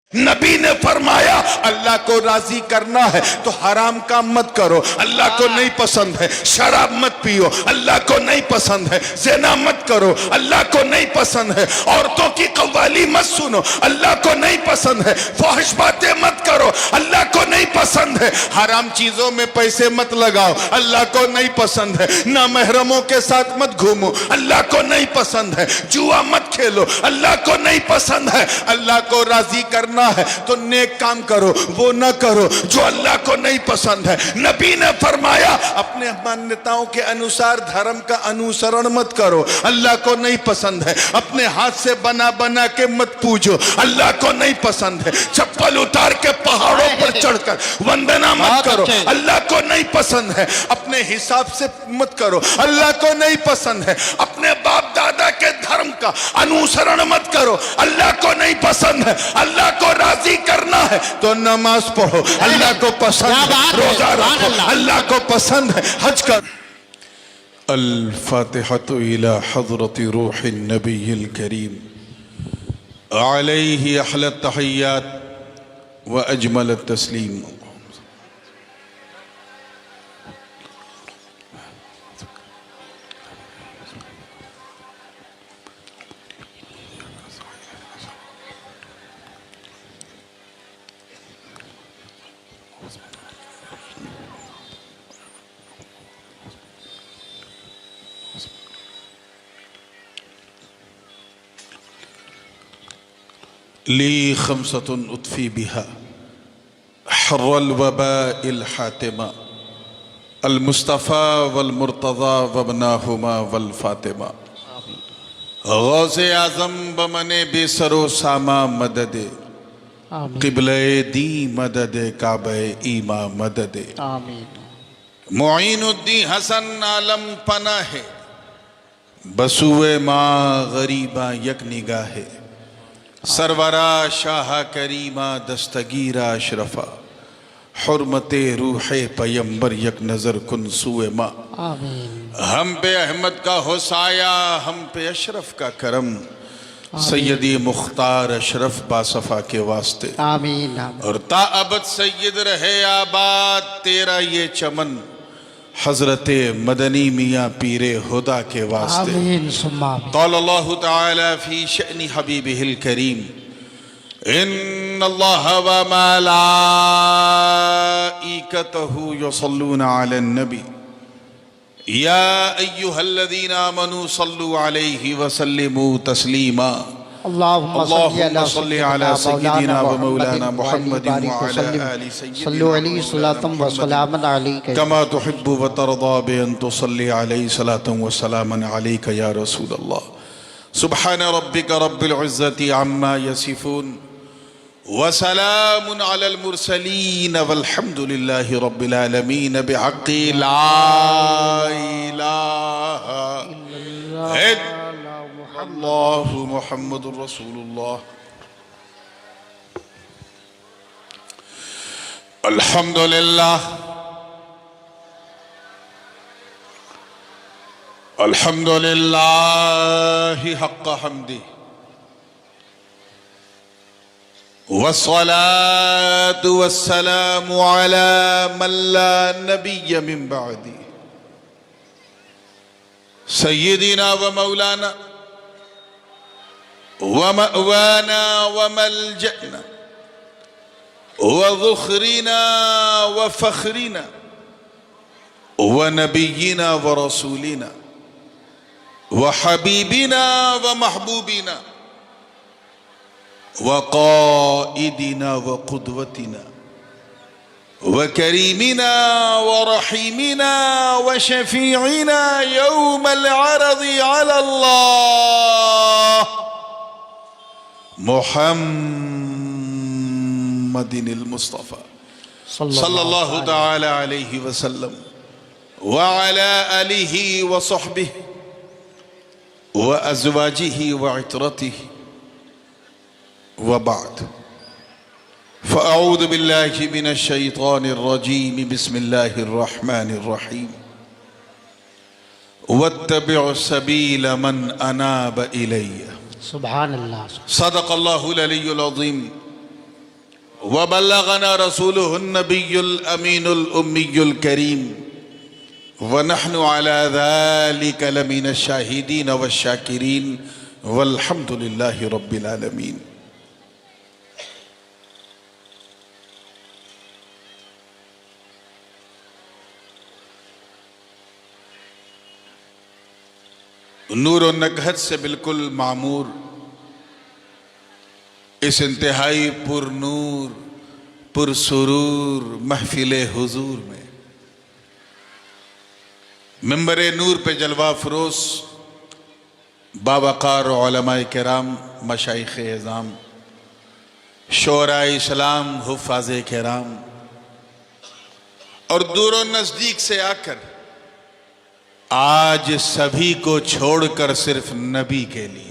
नबी ने फरमाया अल्लाह को राजी करना है तो हराम काम मत करो, अल्लाह को नहीं पसंद है। शराब मत पियो, अल्लाह को नहीं पसंद है। ज़िना मत करो, अल्लाह को नहीं पसंद है। औरतों की कव्वाली मत सुनो, अल्लाह को नहीं पसंद है। फहश बातें मत करो, अल्लाह को नहीं पसंद है। हराम चीजों में पैसे मत लगाओ, अल्लाह को नहीं पसंद है। ना महरमों के साथ मत घूमो, अल्लाह को नहीं पसंद है। जुआ मत खेलो, अल्लाह को नहीं पसंद है। अल्लाह को राजी करना है तो नेक काम करो, वो न करो जो अल्लाह को नहीं पसंद है। नबी ने फरमाया अपने मान्यताओं के अनुसार धर्म का अनुसरण मत करो, अल्लाह को नहीं पसंद है। अपने हाथ से बना बना के मत पूजो, अल्लाह को नहीं पसंद है। चप्पल उतार के पहाड़ों पर चढ़कर वंदना मत करो, अल्लाह को नहीं पसंद है। अपने हिसाब से मत करो, अल्लाह को नहीं पसंद है। अपने बाप दादा के धर्म का अनुसरण मत करो, अल्लाह को नहीं पसंद है। अल्लाह को राजी करना है तो नमाज पढ़ो, अल्लाह को पसंद है। रोजा रखो, अल्लाह को पसंद है। हज कर। अल फातिहतु इला हज़रति रूहिन नबिय्यिल करीम अलैहि अहला तहिय्यात व अजमल तस्लीम। ली खमसतुन उतफी बिहा हर्रल वबाइल हातिमा अल मुस्तफ़ा वल मुर्तज़ा वबनाहुमा वल फातिमा गौसे आज़म बमने बेसरो सामा मददे क़िबले दी मददे काबे ईमा मददे मुईनुद्दीन हसन आलम पनाहे बसुए माँ गरीबा यक निगाहे सरवरा शाह करीमा दस्तगीरा अशरफा हुर्मते रूहे पैगंबर यक नजर कुन सुए माँ। हम पे अहमद का होसाया, हम पे अशरफ का करम, सैयदी मुख्तार अशरफ बासफा के वास्ते आमीन। और ताअबद सैयद रहे आबाद तेरा ये चमन हजरते मदनी मियाँ पीरे हुदा के वास्ते। क़ालल्लाहु तआला फी शअनी हबीबिहिल करीम इन्नल्लाह व मलाइकतहु युसल्लूना अलन नबी या अय्युहल्लज़ीना आमनू सल्लु अलैहि व सल्लिमू तस्लीमा। अल्लाहुम्मा सल्लि अला सय्यिदिना व मौलाना मुहम्मदिन व अला आलि सय्यिदिना कमा तुहिब्बु व तर्दा बि अन तुसल्ली अलैहि सलातन व सलामन अलैका या रसूल अल्लाह। सुब्हान रब्बिका रब्बिल इज्जति अम्मा यसिफून व सलामुन अलल मुरसलीन वल्हम्दुलिल्लाहि रब्बिल आलमीन बिहक़्क़ि ला इलाहा इल्लल्लाहु मुहम्मदुर रसूलुल्लाह। अल्हम्दुलिल्लाह अल्हम्दुलिल्लाहि हक़्क़ हम्दी वस्सलातु वस्सलामु अला मन ला नबिय्य मिन बअदी सय्यिदिना व मौलाना व मअवाना व मलजअना व ज़ुख़रिना व फ़ख़रिना व नबिय्यिना व रसूलिना व हबीबिना व महबूबिना व क़ाइदिना व क़ुदवतिना व करीमिना व रहीमिना व शफ़ीइना यौमल अरज़ि अलल्लाह मुहम्मदिनिल मुस्तफ़ा सल्लल्लाहु तआला अलैहि वसल्लम व अला आलिहि व सहबिहि व अज़वाजिहि व इतरतिहि व बाद फ़अऊज़ु बिल्लाहि मिनश शैतानिर रजीम बिस्मिल्लाहिर रहमानिर रहीम वत्तबिअ सबील मन अनाब इलैया। सुभान अल्लाह। सदक़ल्लाहुल अलीयुल अज़ीम वबल्लगना रसूलुहुन नबियुल अमीनुल उम्मियुल करीम व नहनु अला ज़ालिका लमिनश शाहिदीन वश्शाकिरीन वल्हम्दुलिल्लाहि रब्बिल आलमीन। नूर और नकहत से बिल्कुल मामूर इस इंतहाई पुरनूर पुरसुरूर महफिले हुजूर में मिंबरे नूर पे जलवा फरोज बावकार उलमाए किराम मशाइख एज़ाम शोराए इस्लाम हुफ़ाज़े किराम और दूर और नज़दीक से आकर आज सभी को छोड़कर सिर्फ नबी के लिए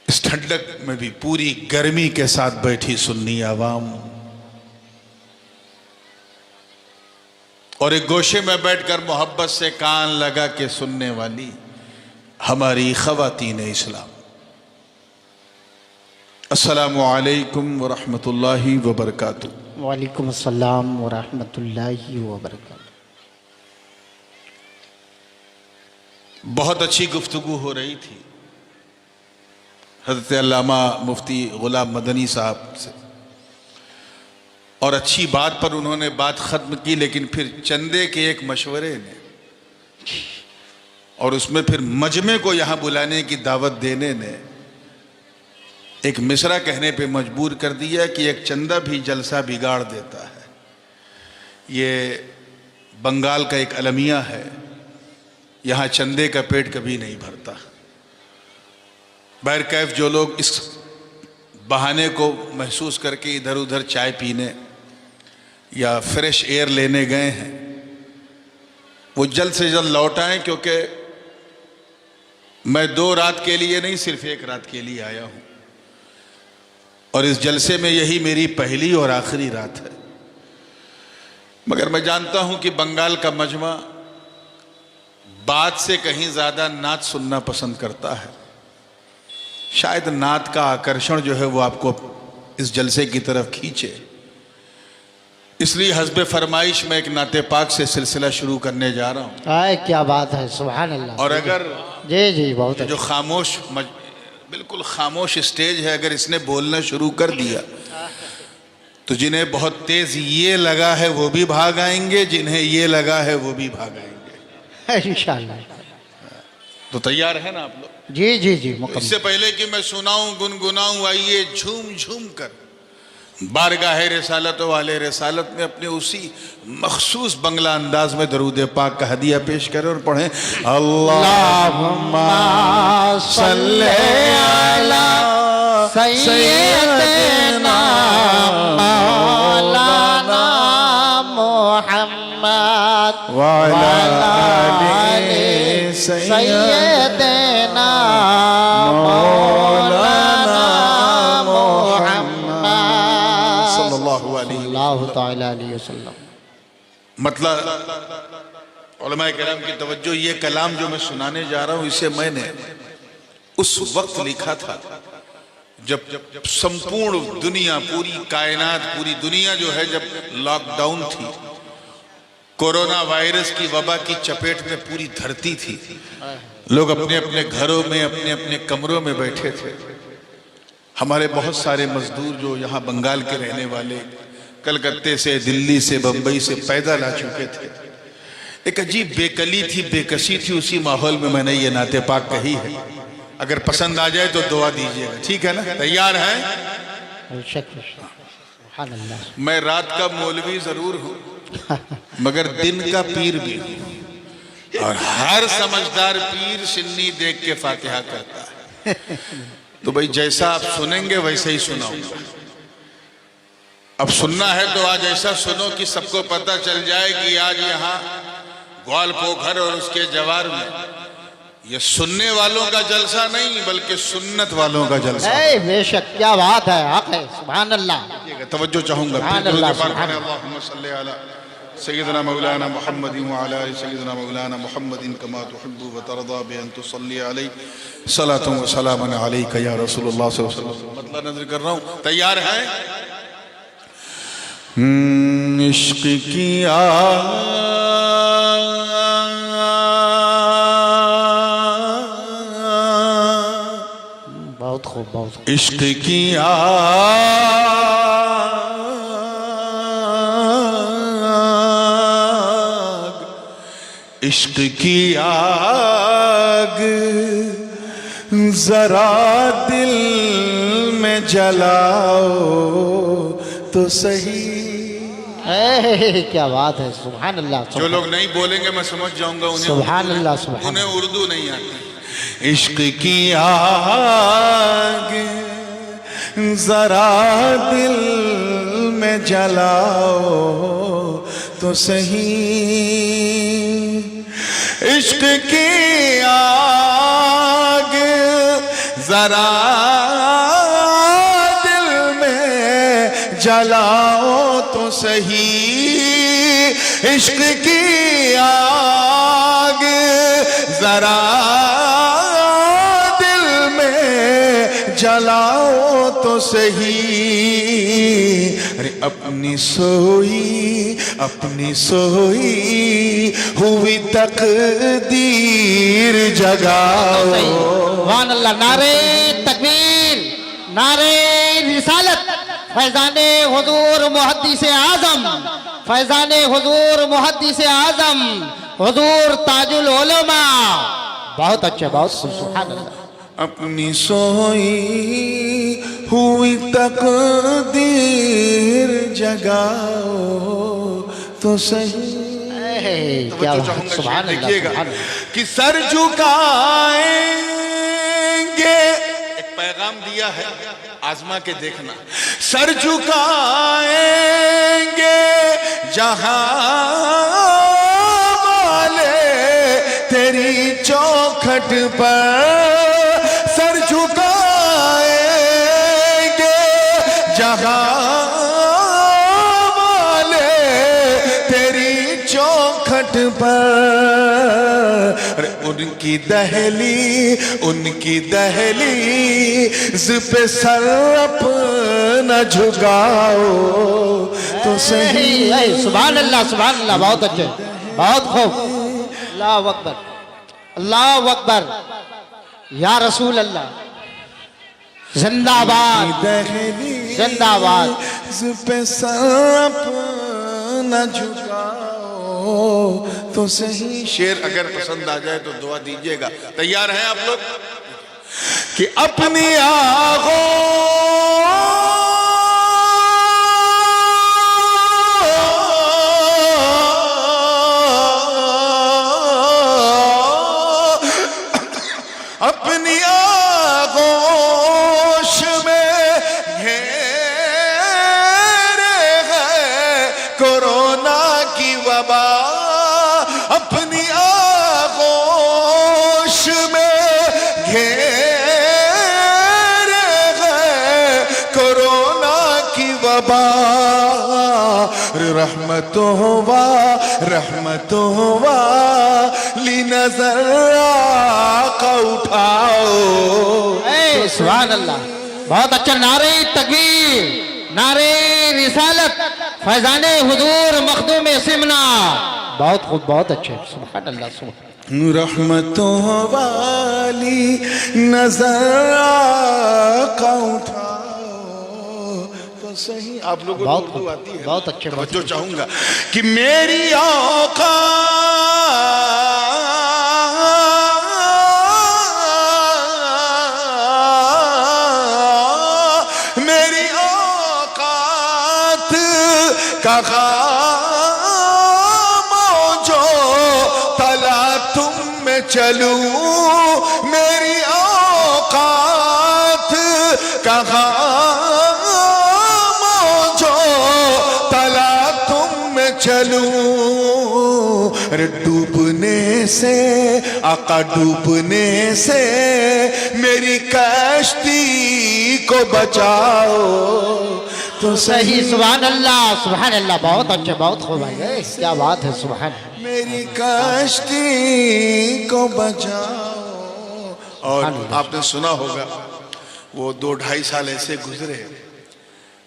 इस ठंडक में भी पूरी गर्मी के साथ बैठी सुन्नी आवाम और एक गोशे में बैठकर मोहब्बत से कान लगा के सुनने वाली हमारी ख़वातीन इस्लाम, अस्सलामु अलैकुम व रहमतुल्लाहि व बरकातुहू। वालेकुम अस्सलाम व रहमतुल्लाहि व बरकातुहू। बहुत अच्छी गुफ्तगू हो रही थी हज़रत अल्लामा मुफ्ती गुलाम मदनी साहब से और अच्छी बात पर उन्होंने बात ख़त्म की, लेकिन फिर चंदे के एक मशवरे ने और उसमें फिर मजमे को यहाँ बुलाने की दावत देने ने एक मिसरा कहने पे मजबूर कर दिया कि एक चंदा भी जलसा बिगाड़ देता है। ये बंगाल का एक अलमिया है, यहाँ चंदे का पेट कभी नहीं भरता। बैर कैफ जो लोग इस बहाने को महसूस करके इधर उधर चाय पीने या फ्रेश एयर लेने गए हैं वो जल्द से जल्द लौट आएं, क्योंकि मैं 2 रात के लिए नहीं सिर्फ 1 रात के लिए आया हूँ और इस जलसे में यही मेरी पहली और आखिरी रात है। मगर मैं जानता हूँ कि बंगाल का मजमा बात से कहीं ज़्यादा नात सुनना पसंद करता है। शायद नात का आकर्षण जो है वो आपको इस जलसे की तरफ खींचे, इसलिए हस्बे फरमाइश में एक नाते पाक से सिलसिला शुरू करने जा रहा हूँ। आए क्या बात है, सुभान अल्लाह। और अगर जी जी बहुत जो खामोश बिल्कुल खामोश स्टेज है, अगर इसने बोलना शुरू कर दिया तो जिन्हें बहुत तेज ये लगा है वो भी भाग आएंगे, जिन्हें ये लगा है वो भी भाग आएंगे इंशाअल्लाह। तो तैयार है ना आप लोग? जी जी जी मुकम्मल। इससे पहले कि मैं सुनाऊं गुनगुनाऊं, आइए झूम झूम कर बारगाह रिसालत वाले रिसालत में अपने उसी मखसूस बंगला अंदाज में दरूद पाक का हदिया पेश करें और पढ़ें अल्लाहुम्मा सल्ले अला सय्यदना मौलाना मुहम्मद व अला आलि सय्यदना मौलाना मुहम्मद सल्लल्लाहु अलैहि वसल्लम। मतलब उलमाए किराम की तवज्जो, ये कलाम जो मैं सुनाने जा रहा हूँ इसे मैंने उस वक्त लिखा था जब संपूर्ण दुनिया, पूरी कायनात, पूरी दुनिया जो है जब लॉकडाउन थी, कोरोना वायरस की वबा की चपेट में पूरी धरती थी, लोग अपने अपने घरों में अपने अपने कमरों में बैठे थे। हमारे बहुत सारे मजदूर जो यहाँ बंगाल के रहने वाले कलकत्ते से, दिल्ली से, बंबई से पैदल आ चुके थे, एक अजीब बेकली थी, बेकसी थी। उसी माहौल में मैंने ये नाते पाक कही है। अगर पसंद आ जाए तो दुआ दीजिएगा, ठीक है ना? तैयार है? मैं रात का मौलवी जरूर हूँ मगर दिन का पीर भी हूँ, और हर समझदार पीर सिन्नी देख के फातिहा करता है। तो भाई जैसा आप सुनेंगे वैसे ही सुनाऊंगा। अब सुनना है तो आज ऐसा सुनो कि सबको पता चल जाए कि आज यहाँ ग्वालपोखर और उसके जवार में ये सुनने वालों का जलसा नहीं बल्कि सुन्नत वालों का जलसा है। बेशक, क्या बात है, हक है, सुभान अल्लाह। तवज्जो चाहूंगा। सय्यदना मौलाना मुहम्मदिन व अला आलि सय्यदना मौलाना मुहम्मदिन कमा तुहिब्बु व तरदा बि अन तुसल्ली अलैहि सलातु व सलामन अलैका या रसूलुल्लाह सल्लल्लाहु अलैहि वसल्लम। मतला नजर कर रहा हूं। तैयार हैं? इश्क की बहुत खूब, बहुत खूब। इश्क की इश्क की आग जरा दिल में जलाओ तो सही। क्या बात है, सुभान अल्लाह। जो लोग नहीं बोलेंगे मैं समझ जाऊंगा सुभान अल्लाह, सुभान उन्हें उर्दू नहीं आती। इश्क की आग जरा दिल में जलाओ तो सही। इश्क की आग जरा दिल में जलाओ तो सही। इश्क की आग जरा दिल में जलाओ तो सही। अरे अपनी सोई हुई तकदीर जगाओ। सुभान अल्लाह। नारे तकबीर, नारे रिसालत। फैजाने हुजूर मुहद्दिस आजम, फैजाने हुजूर मुहद्दिस आजम, हुजूर ताजुल उलमा। बहुत अच्छे, बहुत सुभान अल्लाह। अपनी सोई हुई तकदीर जगाओ तो सही। क्या बात, सुभान अल्लाह। देखिएगा कि सर झुकाएंगे, एक पैगाम दिया है, आजमा के देखना। सर झुकाएंगे जहां वाले तेरी चौखट पर। सर झुकाएंगे जहां वाले तेरी चौखट पर। उनकी दहली पे सर अपना झुकाओ तो सही। सुभान अल्लाह, सुभान अल्लाह। बहुत अच्छे, बहुत खूब। अल्लाह अकबर, अल्लाह अकबर। या रसूल अल्लाह, जिंदाबाद, जिंदाबाद। पे सर अपना झुकाओ तो सही। शेर अगर पसंद आ जाए तो दुआ दीजिएगा। तैयार हैं आप लोग? कि अपनी अपनी आगोश में घेरे है कोरोना की वबा। अपनी आगोश में घेरे है कोरोना की वबा। रहमतों ली नजर आका उठाओ। सुभान अल्लाह। बहुत अच्छा। नारे तकबीर, नारे रिसालत। फैजाने हुजूर मखदूम सिमना। बहुत खूब, बहुत अच्छे। सुभान अल्लाह, सुभान। रहमतों वाली नजर आका उठाओ तो सही। आप लोगों को उर्दू आती है? बहुत अच्छे। तवज्जो चाहूंगा कि मेरी औकात का जो तला तुम में चलूं। मेरी औकात का जो तला तुम में चलूं। अरे डूबने से आका, डूबने से मेरी कश्ती को बचाओ तो सही। सुभान अल्लाह, सुभान अल्लाह। बहुत अच्छे, बहुत खूब भाई। क्या बात है, सुभान। मेरी कश्ती को बचाओ। और आपने सुना होगा वो 2-2.5 साल ऐसे गुजरे,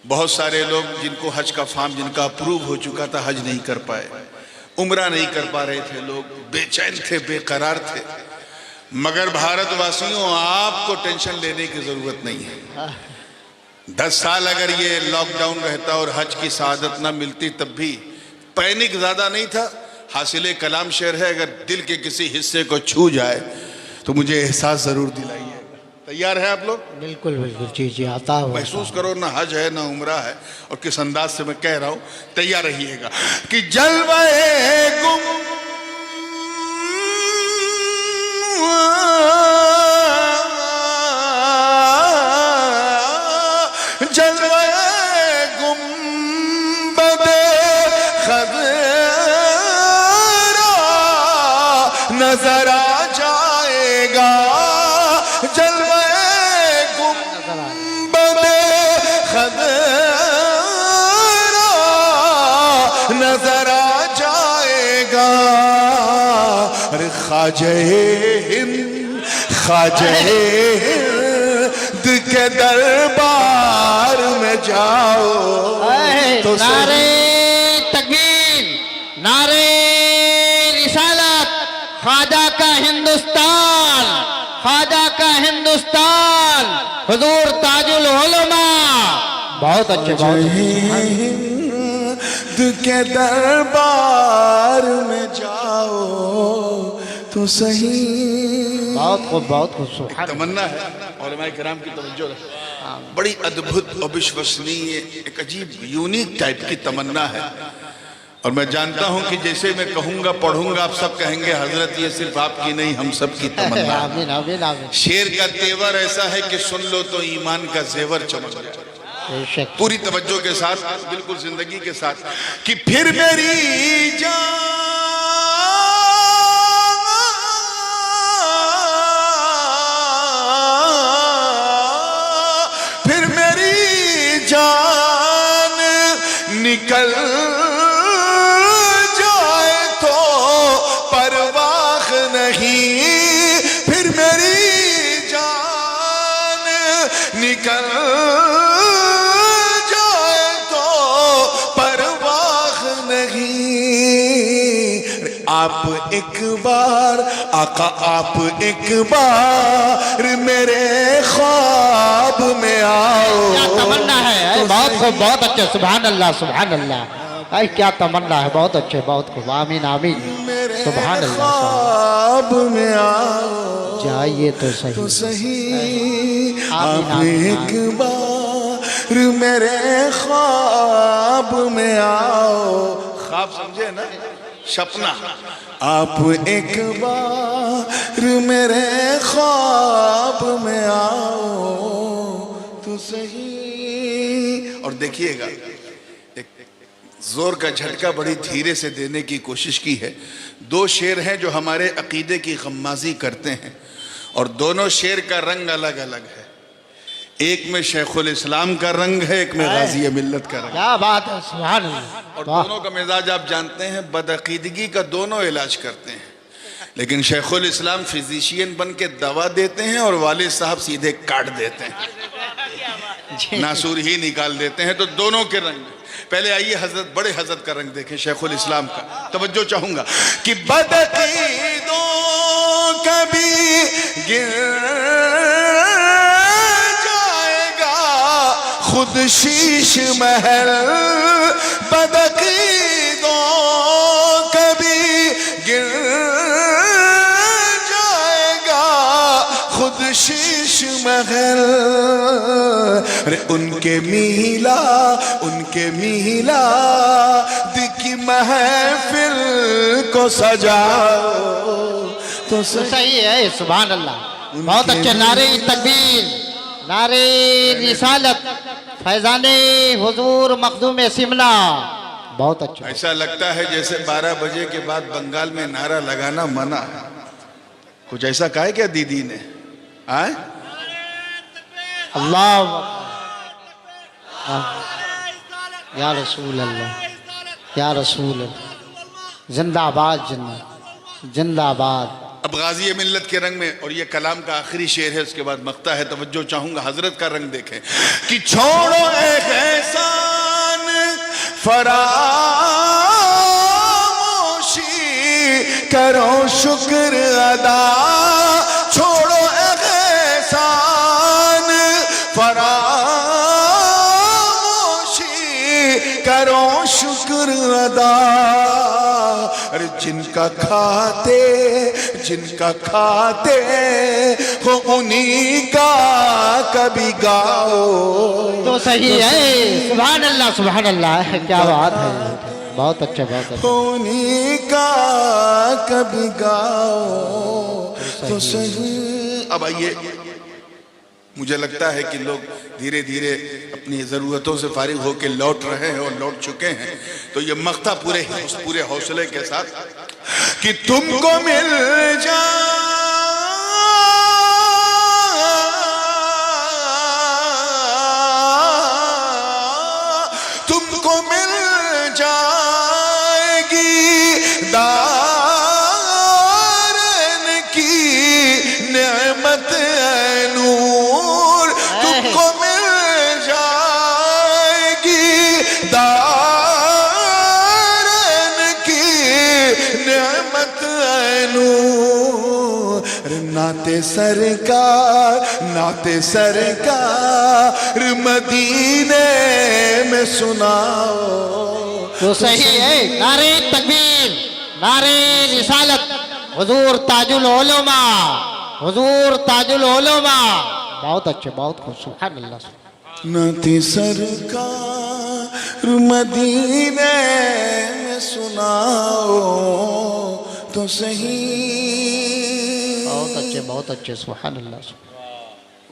बहुत सारे लोग जिनको हज का फॉर्म जिनका अप्रूव हो चुका था हज नहीं कर पाए, उम्रा नहीं कर पा रहे थे, लोग बेचैन थे, बेकरार थे। मगर भारतवासियों, आपको टेंशन लेने की जरूरत नहीं है। 10 साल अगर ये लॉकडाउन रहता और हज की सआदत ना मिलती तब भी पैनिक ज्यादा नहीं था। हासिले कलाम शेर है, अगर दिल के किसी हिस्से को छू जाए तो मुझे एहसास जरूर दिलाइए। तैयार है आप लोग? बिल्कुल बिल्कुल, जी जी, आता हुआ महसूस करो, ना हज है ना उम्रा है, और किस अंदाज से मैं कह रहा हूं, तैयार रहिएगा कि जलवे गुम जलवे गुंबदे खज़रा नजर आ जाएगा, जलवे गुंबदे खज़रा नजर आ जाएगा। अरे ख्वाजे हिंद, ख्वाजे हिंद के दरबार में जाओ तो नारे तकबीर, नारे रिसालत, ख्वाजा का हिंदुस्तान, ख्वाजा का हिंदुस्तान, हुजूर ताजुल उलमा। बहुत अच्छे, बहुत हिंद के दरबार में जाओ तो सही। बहुत खूब, बहुत खूब। तमन्ना है उलमाए किराम की तवज्जो है, बड़ी अद्भुत और विश्वसनीय, एक अजीब यूनिक टाइप की तमन्ना है। और मैं जानता हूं कि जैसे मैं कहूंगा पढ़ूंगा आप सब कहेंगे हजरत ये सिर्फ आपकी नहीं हम सब की तमन्ना है। आमीन आमीन आमीन। शेर का तेवर ऐसा है कि सुन लो तो ईमान का जेवर चमक जाए। बेशक। पूरी तवज्जो के साथ, बिल्कुल जिंदगी के साथ कि फिर मेरी जान निकल जाए तो परवाह नहीं, फिर मेरी जान निकल जाए तो परवाह नहीं। आप एक बार आका, आप एक बार मेरे ख्वाब में आओ। क्या तमन्ना है, बहुत खूब, बहुत अच्छे, सुभान अल्लाह, सुभान अल्लाह। आई क्या तमन्ना है, बहुत अच्छे, बहुत खूब। आमीन आमीन, सुभान अल्लाह। ख्वाब में आओ जाइए तो सही, तो सही, आप एक बार मेरे ख्वाब में आओ। ख्वाब समझे ना, सपना। आप एक बार मेरे ख्वाब में आओ तो सही। और देखिएगा, एक जोर का झटका बड़ी धीरे से देने की कोशिश की है। 2 शेर हैं जो हमारे अकीदे की गम्माजी करते हैं, और दोनों शेर का रंग अलग अलग है। एक में शेखुल इस्लाम का रंग है, एक में गाजी मिल्लत का रंग। क्या बात है, सुभान अल्लाह। और दोनों का मिजाज आप जानते हैं, बदअकीदगी का दोनों इलाज करते हैं। लेकिन शेखुल इस्लाम फिजिशियन बन के दवा देते हैं और वालिद साहब सीधे काट देते हैं, नासूर ही निकाल देते हैं। तो दोनों के रंग। पहले आइए हजरत, बड़े हजरत का रंग देखें, शेखुल इस्लाम का। तवज्जो चाहूंगा कि बदअकीदों कभी गिर जाएगा खुद शीश महल, बदअकीदों कभी गिर जाएगा खुद शीश महल। अरे उनके मीला, उनके मीला दिखी महफिल को सजाओ तो सही है, सुभान अल्लाह। बहुत अच्छे नारे तकबीर, नारे रिसालत, फैजाने हुजूर मखदूम सिमला। बहुत अच्छा। ऐसा लगता है जैसे 12 बजे के बाद बंगाल में नारा लगाना मना है। कुछ ऐसा कहा है क्या दीदी ने? आए अल्लाह या रसूल अल्लाह, या रसूल अल्लाह। जिंदाबाद, जिंदाबाद। अब गाजी मिल्लत के रंग में, और ये कलाम का आखिरी शेर है, उसके बाद मख्ता है, तवज्जो चाहूंगा, हजरत का रंग देखें कि छोड़ो एहसान फरामोशी, करो शुक्र अदा। छोड़ो एहसान फरामोशी, करो शुक्र अदा। अरे जिनका खाते हो उन्हीं का कभी गाओ तो सही है। सुभान अल्लाह, क्या बात है, बहुत अच्छा, बहुत अच्छा। उन्हीं का कभी गाओ तो सही। अब आइए, मुझे लगता है कि लोग धीरे धीरे अपनी ज़रूरतों से फारिग होकर लौट रहे हैं और लौट चुके हैं, तो ये मख्ता पूरे हौसले के साथ कि तुमको मिल जाए तुमको मिल जाएगी दारन की नेमत नूर। तुमको मिल जाएगी दारन की नेमत नूर। नाते सरकार मदीने में सुनाओ तो सही है। नारे तकबीर, नारे रिसालत, हुजूर ताजुल उलमा, हुजूर ताजुल उलमा। बहुत अच्छे, बहुत खूब, सुभान अल्लाह। नाते सरकार मदीने में सुनाओ तो सही। बहुत अच्छे, सुभान अल्लाह।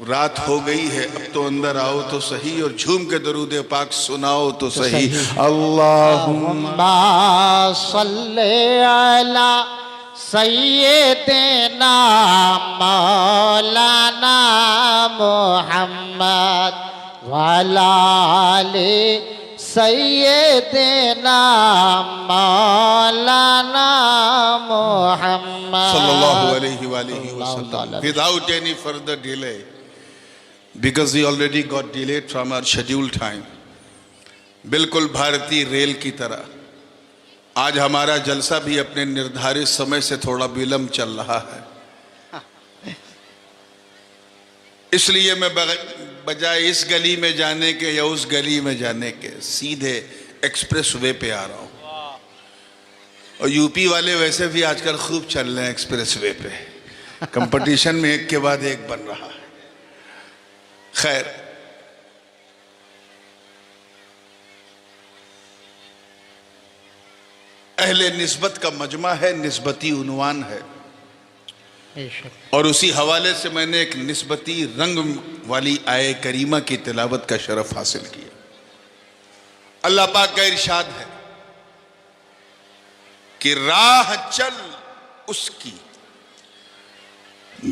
रात हो गई है, अब तो अंदर आओ तो सही, और झूम के दरूद पाक सुनाओ तो सही। अल्लाहुम्मा सल्ले अला सय्यिदना मौलाना मुहम्मद व अला आलि सय्यिदना मौलाना मुहम्मद सल्लल्लाहु अलैहि वसल्लम। Without any further delay, because we already got delayed from our scheduled time, बिल्कुल भारतीय रेल की तरह आज हमारा जलसा भी अपने निर्धारित समय से थोड़ा विलंब चल रहा है। इसलिए मैं बजाय इस गली में जाने के या उस गली में जाने के सीधे एक्सप्रेस वे पे आ रहा हूँ। और यूपी वाले वैसे भी आजकल खूब चल रहे हैं एक्सप्रेस वे पे, कंपटीशन में एक के बाद एक बन रहा है। खैर, अहले निस्बत का मजमा है, निस्बती उन्वान है, और उसी हवाले से मैंने एक निस्बती रंग वाली आये करीमा की तिलावत का शरफ हासिल किया। अल्लाह पाक का इरशाद है कि राह चल उसकी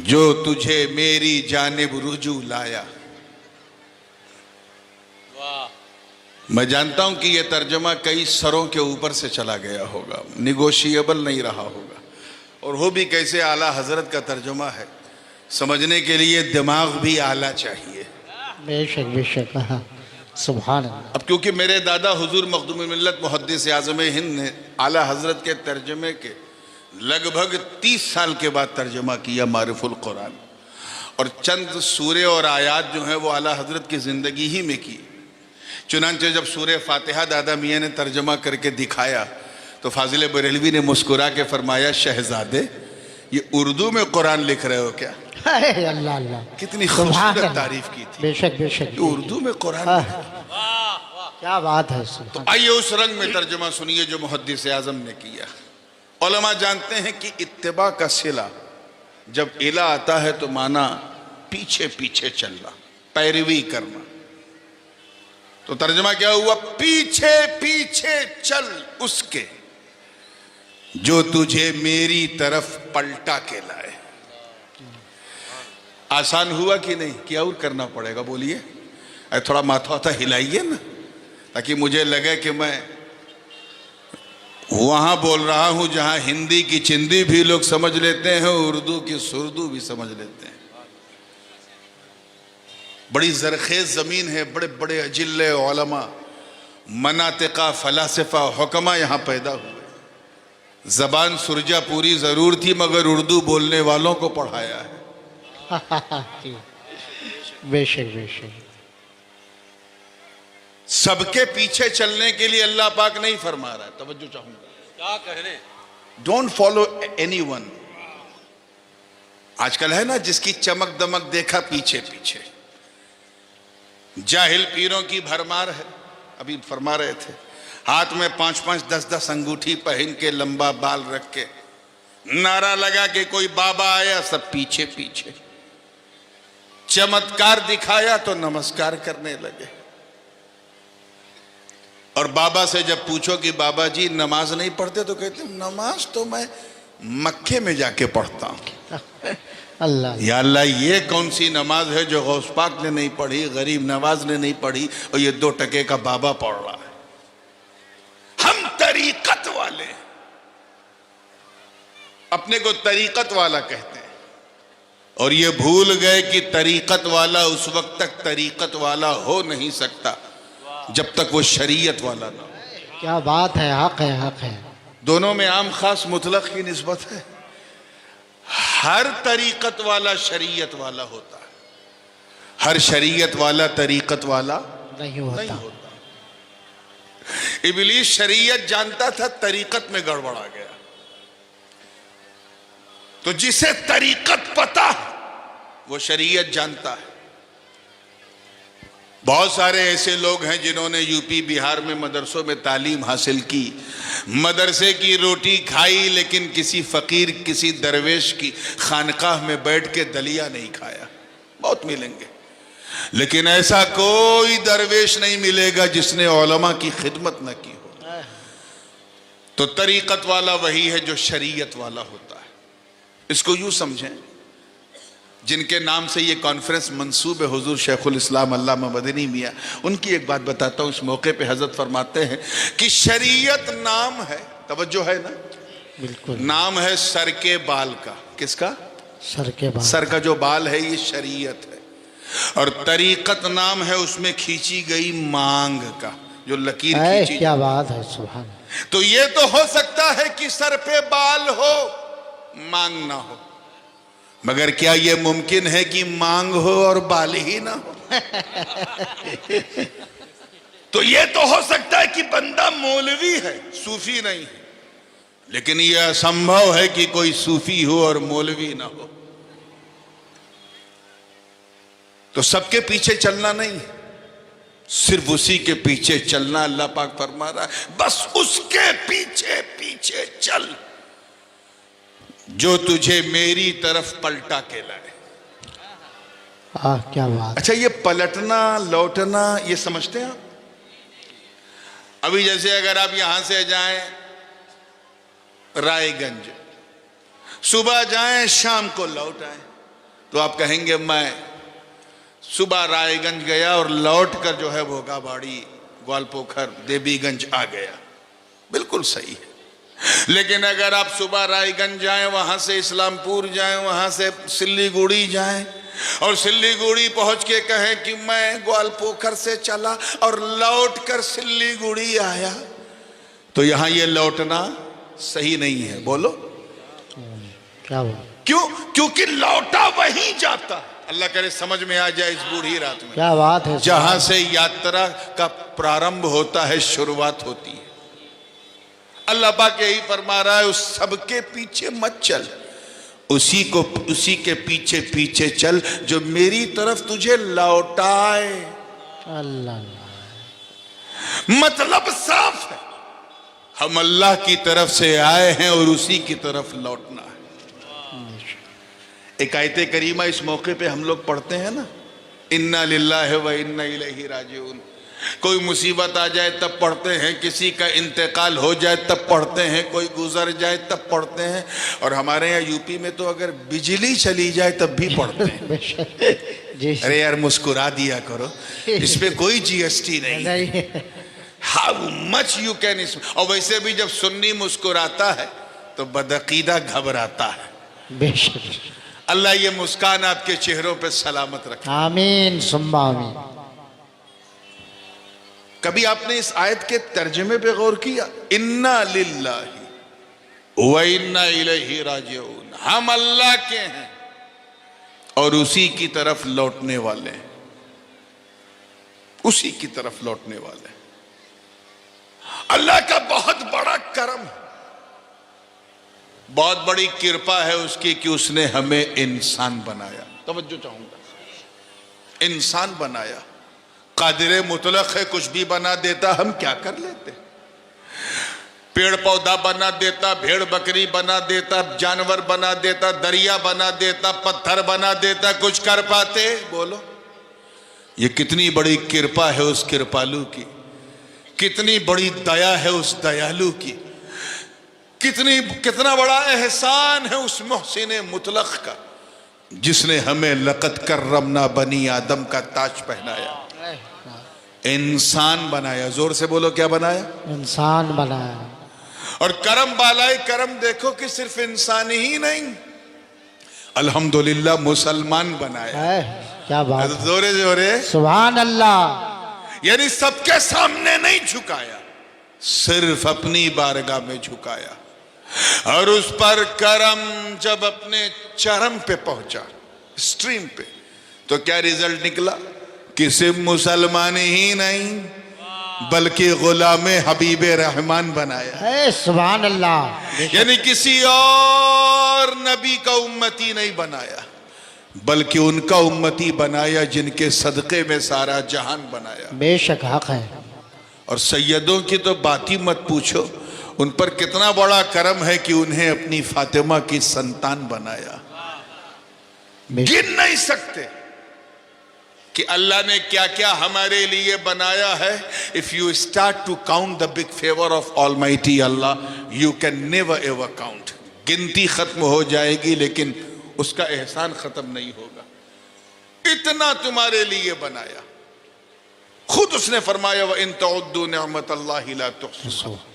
जो तुझे मेरी जानिब रुजू लाया। मैं जानता हूं कि यह तर्जमा कई सरों के ऊपर से चला गया होगा, निगोशिएबल नहीं रहा होगा, और हो भी कैसे आला हजरत का तर्जुमा है, समझने के लिए दिमाग भी आला चाहिए। बेशक बेशक, सुभान अल्लाह। अब क्योंकि मेरे दादा हुजूर मखदूम मिल्लत मुहद्दिस आज़म हिंद ने आला हजरत के तर्जमे के लगभग 30 साल के बाद तर्जमा किया मारिफुल कुरान, और चंद सूरे और आयात जो हैं वो आला हजरत की ज़िंदगी ही में की। चुनांचे जब सूरे फातिहा दादा मियाँ ने तर्जमा करके दिखाया तो फाजिल बरेलवी ने मुस्कुरा के फरमाया, शहजादे ये उर्दू में कुरान लिख रहे हो क्या? अल्लाह अल्लाह, कितनी खूबसूरत तारीफ की थी। बेशक बेशक, उर्दू में कुरान, क्या बात है। तो आइए उस रंग में तर्जुमा सुनिए जो मुहद्दिस आज़म ने किया। उलमा जानते हैं कि इत्तिबा का सिला जब इला आता है तो माना पीछे पीछे चलना, पैरवी करना। तो तर्जुमा क्या हुआ? पीछे पीछे चल उसके जो तुझे मेरी तरफ पलटा के लाए। आसान हुआ कि नहीं? क्या और करना पड़ेगा? बोलिए, थोड़ा माथा वाथा हिलाइए ना, ताकि मुझे लगे कि मैं वहां बोल रहा हूं जहां हिंदी की चिंदी भी लोग समझ लेते हैं, उर्दू की सुर्दू भी समझ लेते हैं। बड़ी जरखेज जमीन है, बड़े बड़े अजिल्ले उलमा, मनातिका, फलासफा, हुक्मा यहां पैदा हुए। जबान सुरजा पूरी जरूर थी मगर उर्दू बोलने वालों को पढ़ाया है। बेशक बेशक। सबके पीछे चलने के लिए अल्लाह पाक नहीं फरमा रहा है। तवज्जो चाहूंगा, क्या कहने, डोंट फॉलो एनीवन। आजकल है ना जिसकी चमक दमक देखा पीछे पीछे, जाहिल पीरों की भरमार है। अभी फरमा रहे थे, हाथ में 5-5, 10-10 अंगूठी पहन के, लंबा बाल रख के, नारा लगा के कोई बाबा आया, सब पीछे पीछे। चमत्कार दिखाया तो नमस्कार करने लगे। और बाबा से जब पूछो कि बाबा जी नमाज नहीं पढ़ते, तो कहते नमाज तो मैं मक्के में जाके पढ़ता हूं। अल्लाह, या अल्लाह, ये कौन सी नमाज है जो गौस पाक ने नहीं पढ़ी, गरीब नवाज ने नहीं पढ़ी, और ये 2 टके का बाबा पढ़ रहा है। हम तरीकत वाले, अपने को तरीकत वाला कहते हैं, और ये भूल गए कि तरीकत वाला उस वक्त तक तरीकत वाला हो नहीं सकता जब तक वो शरीयत वाला ना हो। क्या बात है, हक है, हक है। दोनों में आम खास मुतलक की निस्बत है। हर तरीकत वाला शरीयत वाला होता है, हर शरीयत वाला तरीकत वाला नहीं नहीं होता। होता। इबलीस शरीयत जानता था, तरीकत में गड़बड़ आ गया। तो जिसे तरीकत पता है वो शरीयत जानता है। बहुत सारे ऐसे लोग हैं जिन्होंने यूपी बिहार में मदरसों में तालीम हासिल की, मदरसे की रोटी खाई, लेकिन किसी फकीर, किसी दरवेश की खानकाह में बैठ के दलिया नहीं खाया। बहुत मिलेंगे, लेकिन ऐसा कोई दरवेश नहीं मिलेगा जिसने उलमा की खिदमत न की हो। तो तरीकत वाला वही है जो शरीयत वाला होता है। इसको यूं समझें, जिनके नाम से ये कॉन्फ्रेंस मंसूब है, हुजूर शेखुल इस्लाम अल्लामा मदनी मियाँ, उनकी एक बात बताता हूँ। इस मौके पे हजरत फरमाते हैं कि शरीयत नाम है, तवज्जो है ना, बिल्कुल नाम है सर के बाल का। किसका? सर के बाल। सर का जो बाल है ये शरीयत है। और तरीकत नाम है उसमें खींची गई मांग का, जो लकीर खींची। क्या बात है, सुभान। तो ये तो हो सकता है कि सर पे बाल हो, मांग ना हो, मगर क्या यह मुमकिन है कि मांग हो और बाल ही ना हो? तो यह तो हो सकता है कि बंदा मौलवी है, सूफी नहीं है, लेकिन यह असंभव है कि कोई सूफी हो और मौलवी ना हो। तो सबके पीछे चलना नहीं, सिर्फ उसी के पीछे चलना। अल्लाह पाक फरमा रहा है, बस उसके पीछे पीछे चल जो तुझे मेरी तरफ पलटा के लाए। क्या बात। अच्छा, ये पलटना लौटना ये समझते हैं आप? अभी जैसे अगर आप यहां से जाएं रायगंज, सुबह जाएं शाम को लौट आए, तो आप कहेंगे मैं सुबह रायगंज गया और लौट कर जो है भोगाबाड़ी, ग्वालपोखर, देवीगंज आ गया। बिल्कुल सही है। लेकिन अगर आप सुबह रायगंज जाएं, वहां से इस्लामपुर जाएं, वहां से सिल्लीगुड़ी जाएं, और सिल्लीगुड़ी पहुंच के कहें कि मैं ग्वालपोखर से चला और लौट कर सिल्लीगुड़ी आया, तो यहां ये लौटना सही नहीं है। बोलो क्या बात। क्यों? क्योंकि लौटा वहीं जाता। अल्लाह करे समझ में आ जाए इस बूढ़ी रात में। क्या बात है। जहां से यात्रा का प्रारंभ होता है, शुरुआत होती है। अल्लाह पाक यही फरमा रहा है, उस सबके पीछे मत चल, उसी के पीछे पीछे चल जो मेरी तरफ तुझे लौटाए। अल्लाह, मतलब साफ है, हम अल्लाह की तरफ से आए हैं और उसी की तरफ लौटना है। एक आयत करीमा इस मौके पे हम लोग पढ़ते हैं ना, इन्ना लिल्लाहि व इन्ना इलैहि राजिऊन। कोई मुसीबत आ जाए तब पढ़ते हैं, किसी का इंतकाल हो जाए तब पढ़ते हैं, कोई गुजर जाए तब पढ़ते हैं, और हमारे यहाँ यूपी में तो अगर बिजली चली जाए तब भी पढ़ते हैं। जी। अरे यार मुस्कुरा दिया करो, इस पे कोई जीएसटी नहीं। How much you can. और वैसे भी जब सुन्नी मुस्कुराता है तो बदअकीदा घबराता है। बेशक। अल्लाह ये मुस्कान आपके चेहरों पे सलामत रखे। आमीन सुम्मा आमीन। कभी आपने इस आयत के तर्जुमे पे गौर किया? इन्ना लिल्लाहि व इन्ना इलैहि राजिऊन। हम अल्लाह के हैं और उसी की तरफ लौटने वाले हैं, उसी की तरफ लौटने वाले हैं। अल्लाह का बहुत बड़ा करम है, बहुत बड़ी कृपा है उसकी कि उसने हमें इंसान बनाया। तवज्जो चाहूंगा, इंसान बनाया। कादिर मुतलक है, कुछ भी बना देता, हम क्या कर लेते? पेड़ पौधा बना देता, भेड़ बकरी बना देता, जानवर बना देता, दरिया बना देता, पत्थर बना देता, कुछ कर पाते? बोलो। ये कितनी बड़ी कृपा है उस कृपालु की, कितनी बड़ी दया है उस दयालु की, कितना बड़ा एहसान है उस मोहसिन मुतलक का, जिसने हमें लक़द कर्रमना बनी आदम का ताज पहनाया, इंसान बनाया। जोर से बोलो, क्या बनाया? इंसान बनाया। और करम बालाए करम देखो कि सिर्फ इंसान ही नहीं, अल्हम्दुलिल्लाह मुसलमान बनाया। क्या बात है। जोरे जोरे सुभान अल्लाह। यानी सबके सामने नहीं झुकाया, सिर्फ अपनी बारगाह में झुकाया। और उस पर करम जब अपने चरम पे पहुंचा, स्ट्रीम पे, तो क्या रिजल्ट निकला कि सिर्फ मुसलमान ही नहीं बल्कि गुलाम हबीब रहमान बनाया। सुभान अल्लाह। यानी किसी और नबी का उम्मती नहीं बनाया, बल्कि उनका उम्मती बनाया जिनके सदक़े में सारा जहान बनाया। बेशक हक है। और सैयदों की तो बात ही मत पूछो, उन पर कितना बड़ा करम है कि उन्हें अपनी फातिमा की संतान बनाया। गिन नहीं सकते कि अल्लाह ने क्या क्या हमारे लिए बनाया है। If you start to count the big favour of almighty Allah, you can never ever count. गिनती खत्म हो जाएगी लेकिन उसका एहसान खत्म नहीं होगा। इतना तुम्हारे लिए बनाया। खुद उसने फरमाया, व इन तउद्दू निअमतल्लाहि ला तुहसूहा।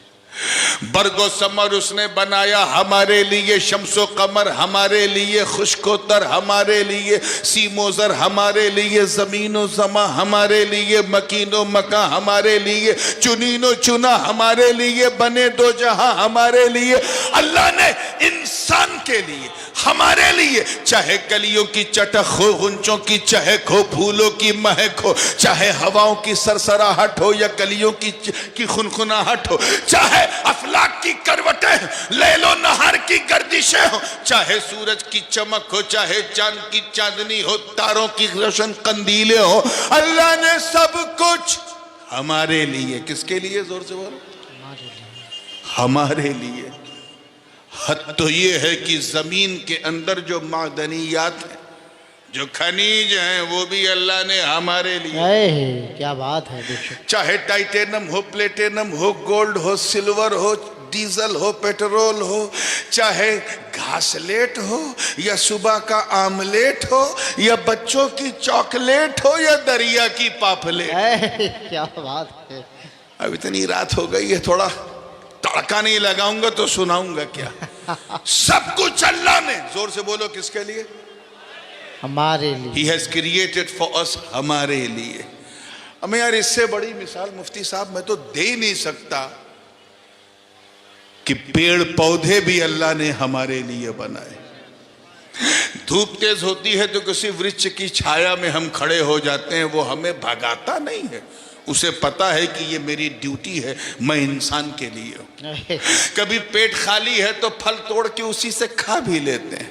बरगो समर उसने बनाया हमारे लिए, शम्सो कमर हमारे लिए, खुशकोतर हमारे लिए, सीमोजर हमारे लिए, जमीनो जमा हमारे लिए, मकीनो मका हमारे लिए, चुनीनो चुना हमारे लिए, बने दो जहां हमारे लिए। अल्लाह ने इंसान के लिए, हमारे लिए, चाहे कलियों की चटक हो, गुंचों की चहक हो, फूलों की महक हो, चाहे हवाओं की सरसराहट हो या कलियों की खुनखुनाहट हो, चाहे अफलाक की करवटें, लैलो नहार की गर्दिशें हो, चाहे सूरज की चमक हो, चाहे चांद की चांदनी हो, तारों की रोशन कंदीलें हो, अल्लाह ने सब कुछ हमारे लिए। किसके लिए? जोर से बोलो। हमारे लिए। हद तो ये है कि जमीन के अंदर जो मादनियात है, जो खनिज हैं, वो भी अल्लाह ने हमारे लिए। क्या बात है। चाहे टाइटेनम हो, प्लेटिनम हो, गोल्ड हो, सिल्वर हो, डीजल हो, पेट्रोल हो, चाहे घासलेट हो या सुबह का आमलेट हो या बच्चों की चॉकलेट हो या दरिया की पापलेट। क्या बात है। अब इतनी रात हो गई है, थोड़ा तड़का नहीं लगाऊंगा तो सुनाऊंगा क्या। सब कुछ अल्लाह ने। जोर से बोलो, किसके लिए? हमारे लिए। He has created for us, हमारे लिए। हमें यार इससे बड़ी मिसाल मुफ्ती साहब मैं तो दे ही नहीं सकता कि पेड़ पौधे भी अल्लाह ने हमारे लिए बनाए। धूप तेज होती है तो किसी वृक्ष की छाया में हम खड़े हो जाते हैं, वो हमें भगाता नहीं है, उसे पता है कि ये मेरी ड्यूटी है, मैं इंसान के लिए हूं। कभी पेट खाली है तो फल तोड़ के उसी से खा भी लेते हैं,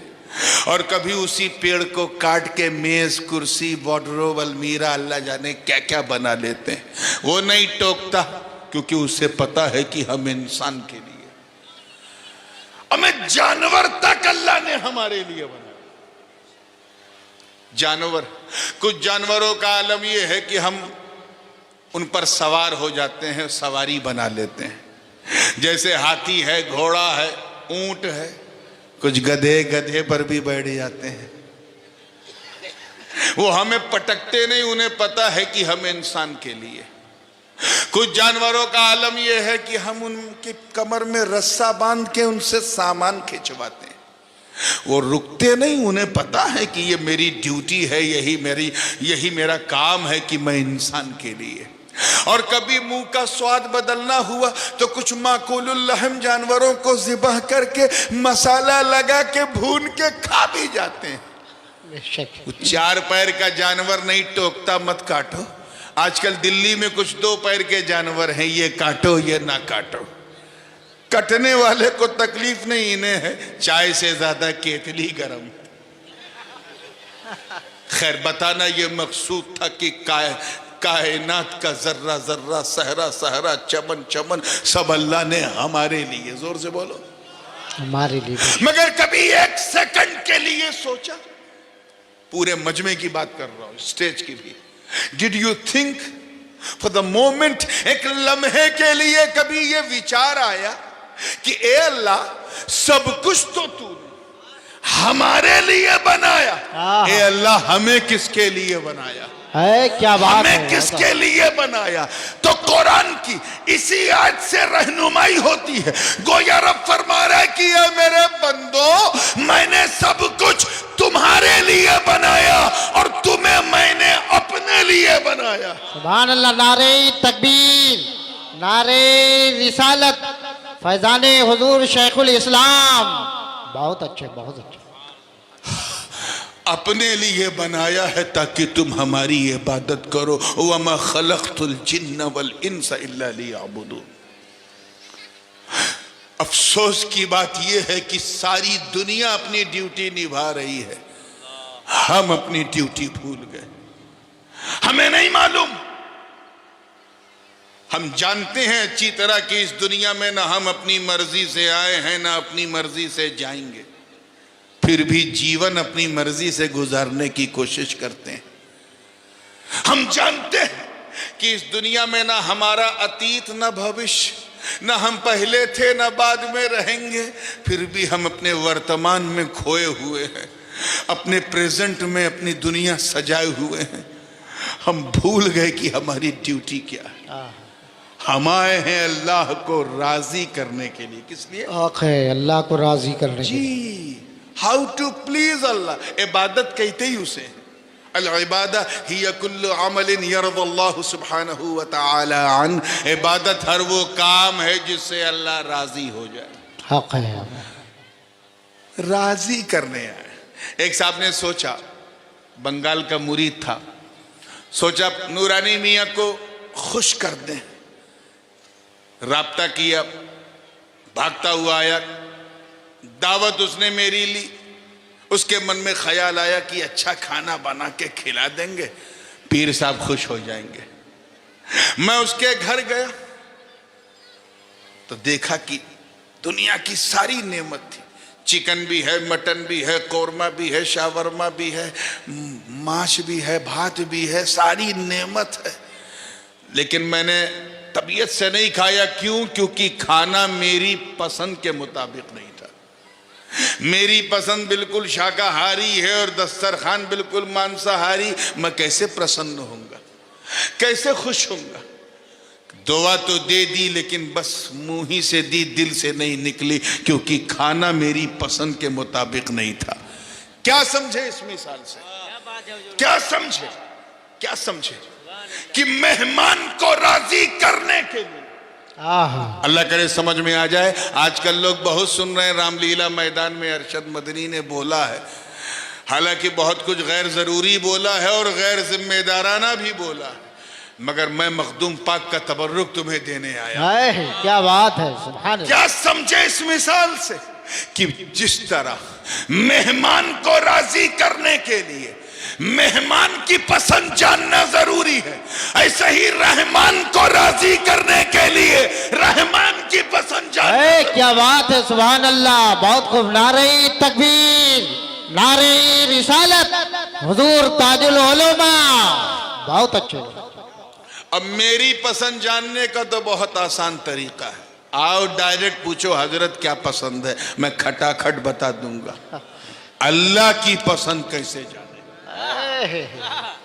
और कभी उसी पेड़ को काट के मेज, कुर्सी, वार्डरोब, अलमीरा, अल्लाह जाने क्या क्या बना लेते हैं। वो नहीं टोकता क्योंकि उसे पता है कि हम इंसान के लिए। हमें जानवर तक अल्लाह ने हमारे लिए बनाया। जानवर, कुछ जानवरों का आलम यह है कि हम उन पर सवार हो जाते हैं, सवारी बना लेते हैं। जैसे हाथी है, घोड़ा है, ऊंट है, कुछ गधे पर भी बैठ जाते हैं। वो हमें पटकते नहीं, उन्हें पता है कि हम इंसान के लिए। कुछ जानवरों का आलम यह है कि हम उनकी कमर में रस्सा बांध के उनसे सामान खिंचवाते हैं। वो रुकते नहीं, उन्हें पता है कि ये मेरी ड्यूटी है, यही मेरा काम है कि मैं इंसान के लिए। और कभी मुंह का स्वाद बदलना हुआ तो कुछ माकूलुल लहम जानवरों को ज़िबह करके मसाला लगा के भून के खा भी जाते हैं। वो 4 पैर का जानवर नहीं टोकता मत काटो। आजकल दिल्ली में कुछ 2 पैर के जानवर हैं, ये काटो ये ना काटो। कटने वाले को तकलीफ नहीं, इन्हें है चाय से ज्यादा केतली गरम। खैर बताना ये मकसूद था कि कायनात का जर्रा जर्रा, सहरा सहरा, चमन चमन सब अल्लाह ने हमारे लिए, जोर से बोलो, हमारे लिए। मगर कभी 1 सेकंड के लिए सोचा? पूरे मजमे की बात कर रहा हूं, स्टेज की भी। Did you think for the moment, एक लम्हे के लिए कभी ये विचार आया कि ए अल्लाह, सब कुछ तो तूने हमारे लिए बनाया, ए अल्लाह हमें किसके लिए बनाया है? क्या बात है, हमें किसके लिए बनाया? तो कुरान की इसी आयत से रहनुमाई होती है। गोया रब फरमा रहा है कि ये मेरे बंदो, मैंने सब कुछ तुम्हारे लिए बनाया और तुम्हें मैंने अपने लिए बनाया। सुभान अल्लाह। नारे तकबीर, नारे रिसालत, फैजाने हुजूर शेखुल इस्लाम। बहुत अच्छे, बहुत अच्छे। अपने लिए बनाया है ताकि तुम हमारी इबादत करो। वमा खलक़तुल जिन्न वल इंसा इल्ला लियअबुदून। अफसोस की बात यह है कि सारी दुनिया अपनी ड्यूटी निभा रही है, हम अपनी ड्यूटी भूल गए। हमें नहीं मालूम, हम जानते हैं अच्छी तरह कि इस दुनिया में ना हम अपनी मर्जी से आए हैं ना अपनी मर्जी से जाएंगे, फिर भी जीवन अपनी मर्जी से गुजारने की कोशिश करते हैं। हम जानते हैं कि इस दुनिया में ना हमारा अतीत ना भविष्य, ना हम पहले थे ना बाद में रहेंगे, फिर भी हम अपने वर्तमान में खोए हुए हैं, अपने प्रेजेंट में अपनी दुनिया सजाए हुए हैं। हम भूल गए कि हमारी ड्यूटी क्या है। हम आए हैं अल्लाह को राजी करने के लिए। किस लिए? अल्लाह को राजी करने के लिए। जी, हाउ टू प्लीज अल्लाह। इबादत कहते ही उसे, अल इबादा हिया कुल्लु अमलिन यरदल्लाहु सुब्हानहु व तआला अन। इबादत हर वो काम है जिससे अल्लाह राजी हो जाए। हक है, राजी करने आए। एक साहब ने सोचा, बंगाल का मुरीद था, सोचा नूरानी मियाँ को खुश कर दें। राब्ता किया, भागता हुआ आया, दावत उसने मेरी ली। उसके मन में ख्याल आया कि अच्छा खाना बना के खिला देंगे, पीर साहब खुश हो जाएंगे। मैं उसके घर गया तो देखा कि दुनिया की सारी नेमत थी। चिकन भी है, मटन भी है, कौरमा भी है, शावरमा भी है, मांस भी है, भात भी है, सारी नेमत है। लेकिन मैंने तबीयत से नहीं खाया। क्यों? क्योंकि खाना मेरी पसंद के मुताबिक नहीं था। मेरी पसंद बिल्कुल शाकाहारी है और दस्तरखान बिल्कुल मांसाहारी। मैं कैसे प्रसन्न होऊंगा, कैसे खुश होऊंगा? दुआ तो दे दी लेकिन बस मुंह ही से दी, दिल से नहीं निकली, क्योंकि खाना मेरी पसंद के मुताबिक नहीं था। क्या समझे इस मिसाल से? क्या समझे? क्या समझे कि मेहमान को राजी करने के लिए, अल्लाह करे समझ में आ जाए। आजकल लोग बहुत सुन रहे हैं, रामलीला मैदान में अरशद मदनी ने बोला है, हालांकि बहुत कुछ गैर जरूरी बोला है और गैर जिम्मेदाराना भी बोला है, मगर मैं मखदूम पाक का तबर्रुक तुम्हें देने आया। क्या बात है, सुभान अल्लाह। क्या समझे इस मिसाल से कि जिस तरह मेहमान को राजी करने के लिए मेहमान की पसंद जानना जरूरी है, ऐसे ही रहमान को राजी करने के लिए रहमान की पसंद जानना। क्या बात है, सुभान अल्लाह। बहुत खूब। नारे तकबीर, नारे रिसालत, हुजूर ताजुल उलमा। बहुत अच्छे। अब मेरी पसंद जानने का तो बहुत आसान तरीका है। आओ डायरेक्ट पूछो हजरत क्या पसंद है, मैं खटाखट बता दूंगा। अल्लाह की पसंद कैसे जाने?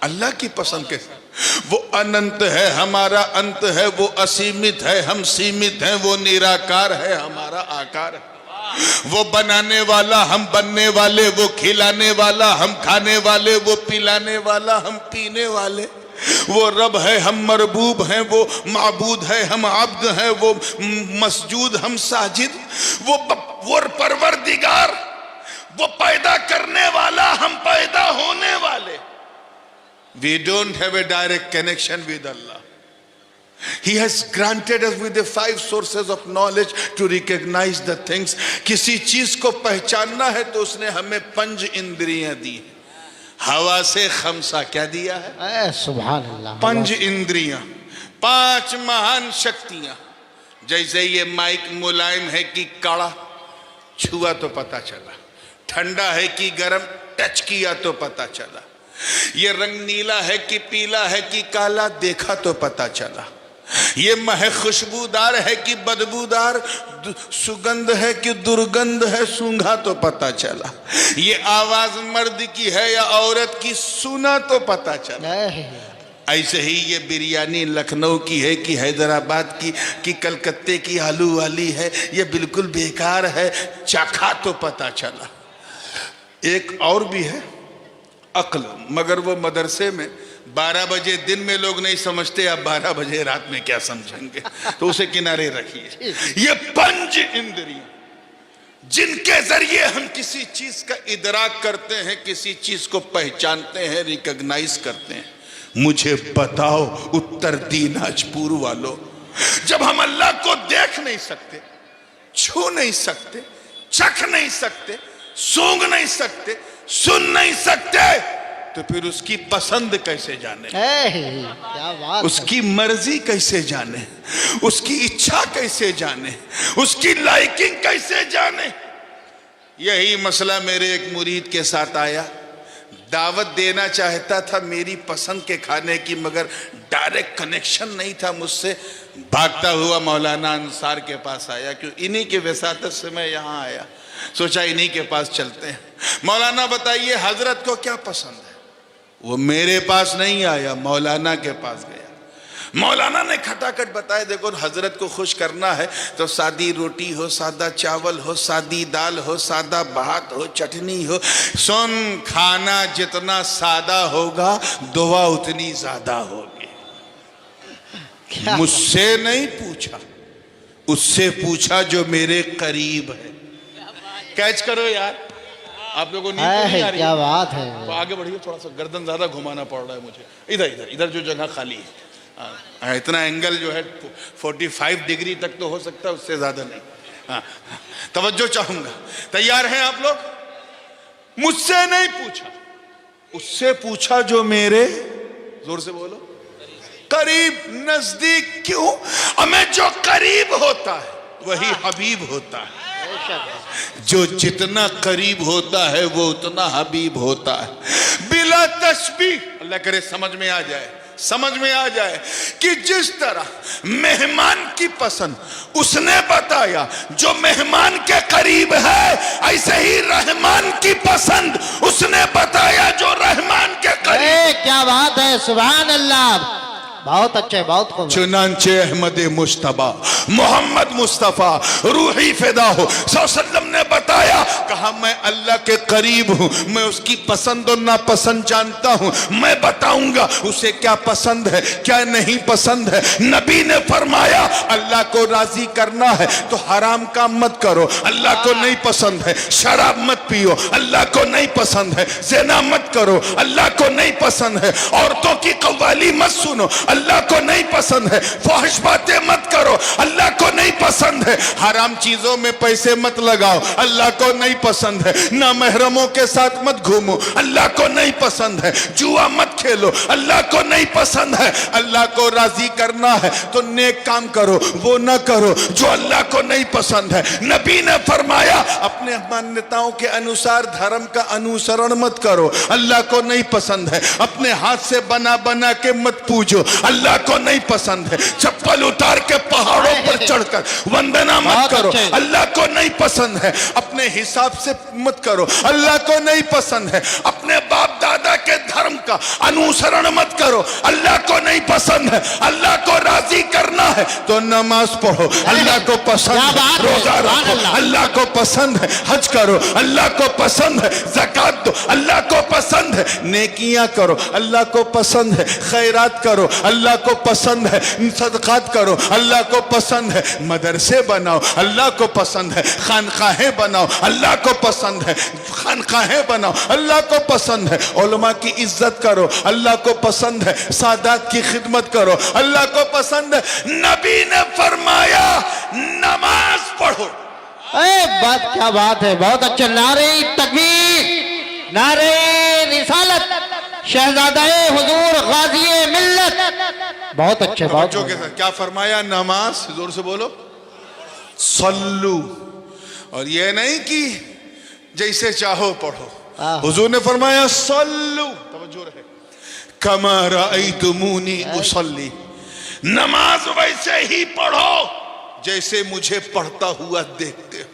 अल्लाह की पसंद कैसे? वो अनंत है, हमारा अंत है। वो असीमित है, हम सीमित हैं। वो निराकार है, हमारा आकार है। वो बनाने वाला, हम बनने वाले। वो खिलाने वाला, हम खाने वाले। वो पिलाने वाला, हम पीने वाले। वो रब है, हम मरबूब हैं। वो माबूद है, हम अब्द हैं। वो मसजूद, हम साजिद। वो परवरदिगार, वो पैदा करने वाला, हम पैदा होने वाले। We don't have a direct connection with Allah. He has granted us with the 5 sources of knowledge to recognize the things. किसी चीज को पहचानना है तो उसने हमें 5 इंद्रियां दी। हवा से खमसा क्या दिया है? सुभान अल्लाह। 5 इंद्रियां, 5 महान शक्तियां। जैसे ये माइक मुलायम है कि कड़ा, छुआ तो पता चला। ठंडा है कि गर्म, टच किया तो पता चला। ये रंग नीला है कि पीला है कि काला, देखा तो पता चला। ये महक खुशबूदार है कि बदबूदार, सुगंध है कि दुर्गंध है, सूंघा तो पता चला। ये आवाज मर्द की है या औरत की, सुना तो पता चला। ऐसे ही ये बिरयानी लखनऊ की है कि हैदराबाद की कि कलकत्ते की आलू वाली है, ये बिल्कुल बेकार है, चखा तो पता चला। एक और भी है अक्ल, मगर वो मदरसे में 12 बजे दिन में लोग नहीं समझते, अब 12 बजे रात में क्या समझेंगे, तो उसे किनारे रखिए। ये 5 इंद्रियां जिनके जरिए हम किसी चीज का इदराक करते हैं, किसी चीज को पहचानते हैं, रिकॉग्नाइज करते हैं। मुझे बताओ उत्तर दिनाजपुर वालों, जब हम अल्लाह को देख नहीं सकते, छू नहीं सकते, चख नहीं सकते, सूंघ नहीं सकते, सुन नहीं सकते, तो फिर उसकी पसंद कैसे जाने? क्या बात, उसकी मर्जी कैसे जाने? उसकी इच्छा कैसे जाने? उसकी लाइकिंग कैसे जाने? यही मसला मेरे एक मुरीद के साथ आया। दावत देना चाहता था मेरी पसंद के खाने की, मगर डायरेक्ट कनेक्शन नहीं था मुझसे। भागता हुआ मौलाना अंसार के पास आया, क्यों इन्हीं के वसातत से मैं यहाँ आया। सोचा इन्हीं के पास चलते हैं। मौलाना बताइए हजरत को क्या पसंद है? वो मेरे पास नहीं आया, मौलाना के पास गया। मौलाना ने खटाखट बताया, देखो हजरत को खुश करना है तो सादी रोटी हो, सादा चावल हो, सादी दाल हो, सादा भात हो, चटनी हो। सुन, खाना जितना सादा होगा दुआ उतनी ज्यादा होगी। मुझसे नहीं पूछा, उससे पूछा जो मेरे करीब है। कैच करो यार, आप लोगों को नींद नहीं आ रही? क्या बात है। तो आगे बढ़िए, थोड़ा सा गर्दन ज्यादा घुमाना पड़ रहा है मुझे। इधर इधर इधर जो जगह खाली है, इतना एंगल जो है 45 डिग्री तक तो हो सकता है, उससे ज्यादा नहीं। हाँ, तवज्जो चाहूंगा। तैयार हैं आप लोग? मुझसे नहीं पूछा, उससे पूछा जो मेरे, जोर से बोलो, करीब, नजदीक। क्यों? हमें जो करीब होता है वही हबीब होता है। जो जितना करीब होता है वो उतना हबीब होता है। बिला तशबीह, अल्लाह करे समझ में आ जाए, समझ में आ जाए कि जिस तरह मेहमान की पसंद उसने बताया जो मेहमान के करीब है, ऐसे ही रहमान की पसंद उसने बताया जो रहमान के करीब। क्या बात है, सुभान अल्लाह। बहुत अच्छे, बहुत खूब। चुनांचे अहमद मुश्तबा मोहम्मद मुस्तफ़ा रूही फिदा हो सल्लम ने बताया, कहा मैं अल्लाह के करीब हूँ, मैं उसकी पसंद और नापसंद जानता हूँ। मैं बताऊंगा उसे क्या पसंद है, क्या नहीं पसंद है। नबी ने फरमाया अल्लाह को राजी करना है तो हराम काम मत करो, अल्लाह को नहीं पसंद है। शराब मत पियो, अल्लाह को नहीं पसंद है। ज़िना मत करो, अल्लाह को नहीं पसंद है। औरतों की कव्वाली मत सुनो, अल्लाह को नहीं पसंद है। फहश बातें मत करो, अल्लाह को नहीं पसंद है। हराम चीजों में पैसे मत लगाओ, अल्लाह को नहीं पसंद है। ना महरमों के साथ मत घूमो, अल्लाह को नहीं पसंद है। जुआ मत खेलो, अल्लाह को नहीं पसंद है। अल्लाह को राजी करना है तो नेक काम करो, वो ना करो जो अल्लाह को नहीं पसंद है। नबी ने फरमाया अपने मान्यताओं के अनुसार धर्म का अनुसरण मत करो, अल्लाह को नहीं पसंद है। अपने हाथ से बना बना के मत पूजो, अल्लाह को नहीं पसंद है। चप्पल उतार के पहाड़ों पर चढ़कर वंदना मत करो, अल्लाह को नहीं पसंद है। अपने हिसाब से मत करो, अल्लाह को नहीं पसंद है। अपने बाप दादा के धर्म धर्म का अनुसरण मत करो, अल्लाह को नहीं पसंद है, अल्लाह को राजी करना है तो नमाज पढ़ो, अल्लाह को पसंद है रोजा रखो, अल्लाह को पसंद है हज करो, अल्लाह को पसंद है ज़कात दो, अल्लाह को पसंद है नेकियां करो, अल्लाह को पसंद है खैरात करो, अल्लाह को पसंद है सदकात करो, अल्लाह को पसंद है मदरसे बनाओ, अल्लाह को पसंद है खानकाहें बनाओ, अल्लाह को पसंद है खानकाहें बनाओ, अल्लाह को पसंद है उलमा की इज्जत करो, अल्लाह को पसंद है सादात की खिदमत करो, अल्लाह को पसंद है। नबी ने फरमाया नमाज पढ़ो। बात क्या बात है, बहुत अच्छा। नारे तकबीर, नारे रिसालत, शहजादाए हुजूर गाज़ी मिल्लत। बहुत अच्छे, बहुत बच्चों के साथ क्या फरमाया, नमाज जोर से बोलो, सल्लू। और ये नहीं कि जैसे चाहो पढ़ो, हुजूर ने फरमाया सल्लू, तवज्जो रहे, कमा रअयतुमूनी उसल्ली, नमाज वैसे ही पढ़ो जैसे मुझे पढ़ता हुआ देखते हो।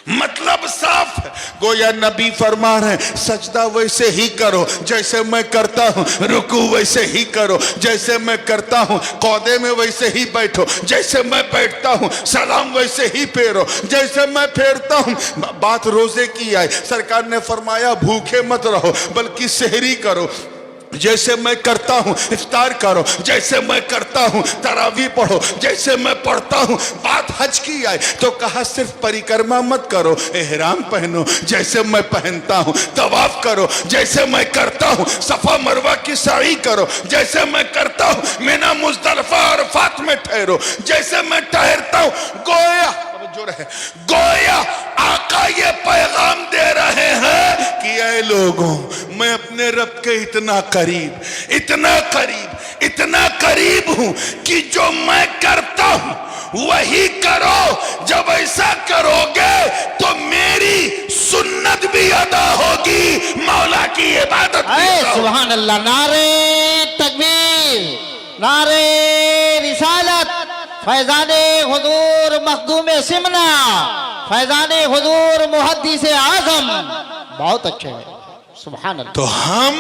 मतलब साफ है, गोया नबी फरमा रहे हैं सजदा वैसे ही करो जैसे मैं करता हूँ, रुकू वैसे ही करो जैसे मैं करता हूँ, कौदे में वैसे ही बैठो जैसे मैं बैठता हूँ, सलाम वैसे ही फेरो जैसे मैं फेरता हूँ। बात रोजे की आई, सरकार ने फरमाया भूखे मत रहो बल्कि सहरी करो जैसे मैं करता हूं, इफ्तार करो जैसे मैं करता हूं, तरावी पढ़ो जैसे मैं पढ़ता हूं। बात हज की आई तो कहा सिर्फ परिक्रमा मत करो, एहराम पहनो जैसे मैं पहनता हूं, तवाफ करो जैसे मैं करता हूं, सफा मरवा की साई करो जैसे मैं करता हूं, मिना मुज़दलिफा और अरफात में ठहरो जैसे मैं ठहरता हूं। गोया आका ये पैगाम दे रहे हैं कि ऐ लोगों, मैं अपने रब के इतना करीब, इतना करीब, इतना करीब हूं कि जो मैं करता हूं वही करो। जब ऐसा करोगे तो मेरी सुन्नत भी अदा होगी, मौला की इबादत भी होगी। सुभान अल्लाह। नारे तकबीर, नारे रिसालत, फैजाने हुजूर मखदूम सिमना, फैजाने हुजूर मुहद्दिस आज़म। बहुत अच्छे हैं, सुभान अल्लाह। तो हम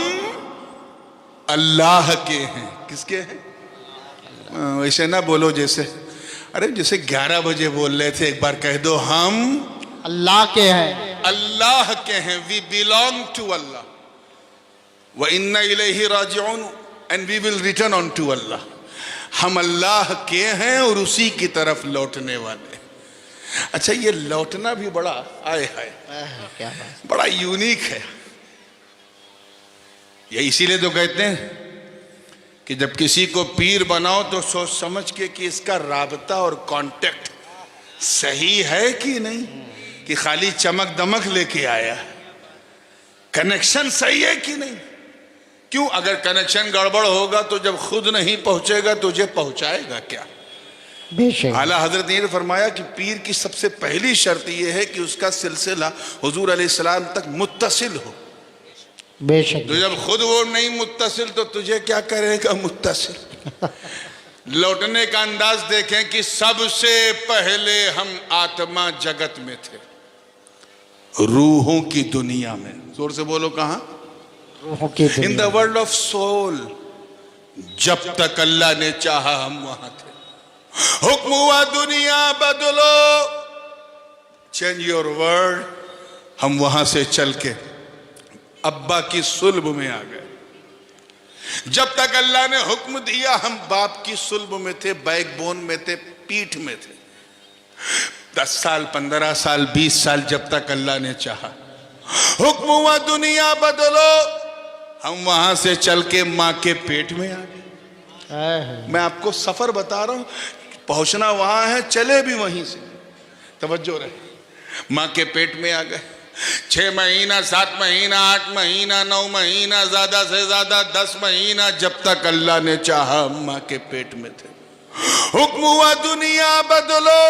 अल्लाह के हैं, किसके हैं? वैसे ना बोलो जैसे, अरे जैसे 11 बजे बोल रहे थे, एक बार कह दो हम अल्लाह के हैं, अल्लाह के हैं। वी बिलोंग टू अल्लाह, व इन्ना इलैहि राजिऊन, and we will return on to अल्लाह। हम अल्लाह के हैं और उसी की तरफ लौटने वाले। अच्छा, ये लौटना भी बड़ा आए है, बड़ा यूनिक है। ये इसीलिए तो कहते हैं कि जब किसी को पीर बनाओ तो सोच समझ के कि इसका राबता और कांटेक्ट सही है कि नहीं, कि खाली चमक दमक लेके आया, कनेक्शन सही है कि नहीं। क्यों? अगर कनेक्शन गड़बड़ होगा तो जब खुद नहीं पहुंचेगा तुझे पहुंचाएगा क्या? आला हजरत ने फरमाया कि पीर की सबसे पहली शर्त यह है कि उसका सिलसिला हुजूर अलैहिस्सलाम तक मुत्तसिल हो। बेशक। तो जब खुद वो नहीं मुत्तसिल तो तुझे क्या करेगा मुत्तसिल। लौटने का अंदाज देखें कि सबसे पहले हम आत्मा जगत में थे, रूहों की दुनिया में। जोर से बोलो, कहां? In the world of soul. जब तक अल्लाह ने चाहा हम वहां थे। हुक्म हुआ दुनिया बदलो, चेंज योर वर्ल्ड, हम वहां से चल के अब्बा की सुल्ब में आ गए। जब तक अल्लाह ने हुक्म दिया हम बाप की सुल्ब में थे, बैकबोन में थे, पीठ में थे। 10 साल, 15 साल, 20 साल, जब तक अल्लाह ने चाहा। हुक्म हुआ दुनिया बदलो, हम वहां से चल के मां के पेट में आ गए। मैं आपको सफर बता रहा हूं, पहुंचना वहां है, चले भी वहीं से। तवज्जो रहे, मां के पेट में आ गए। 6 महीना, 7 महीना, 8 महीना, 9 महीना, ज्यादा से ज्यादा 10 महीना, जब तक अल्लाह ने चाहा मां के पेट में थे। हुक्म हुआ दुनिया बदलो,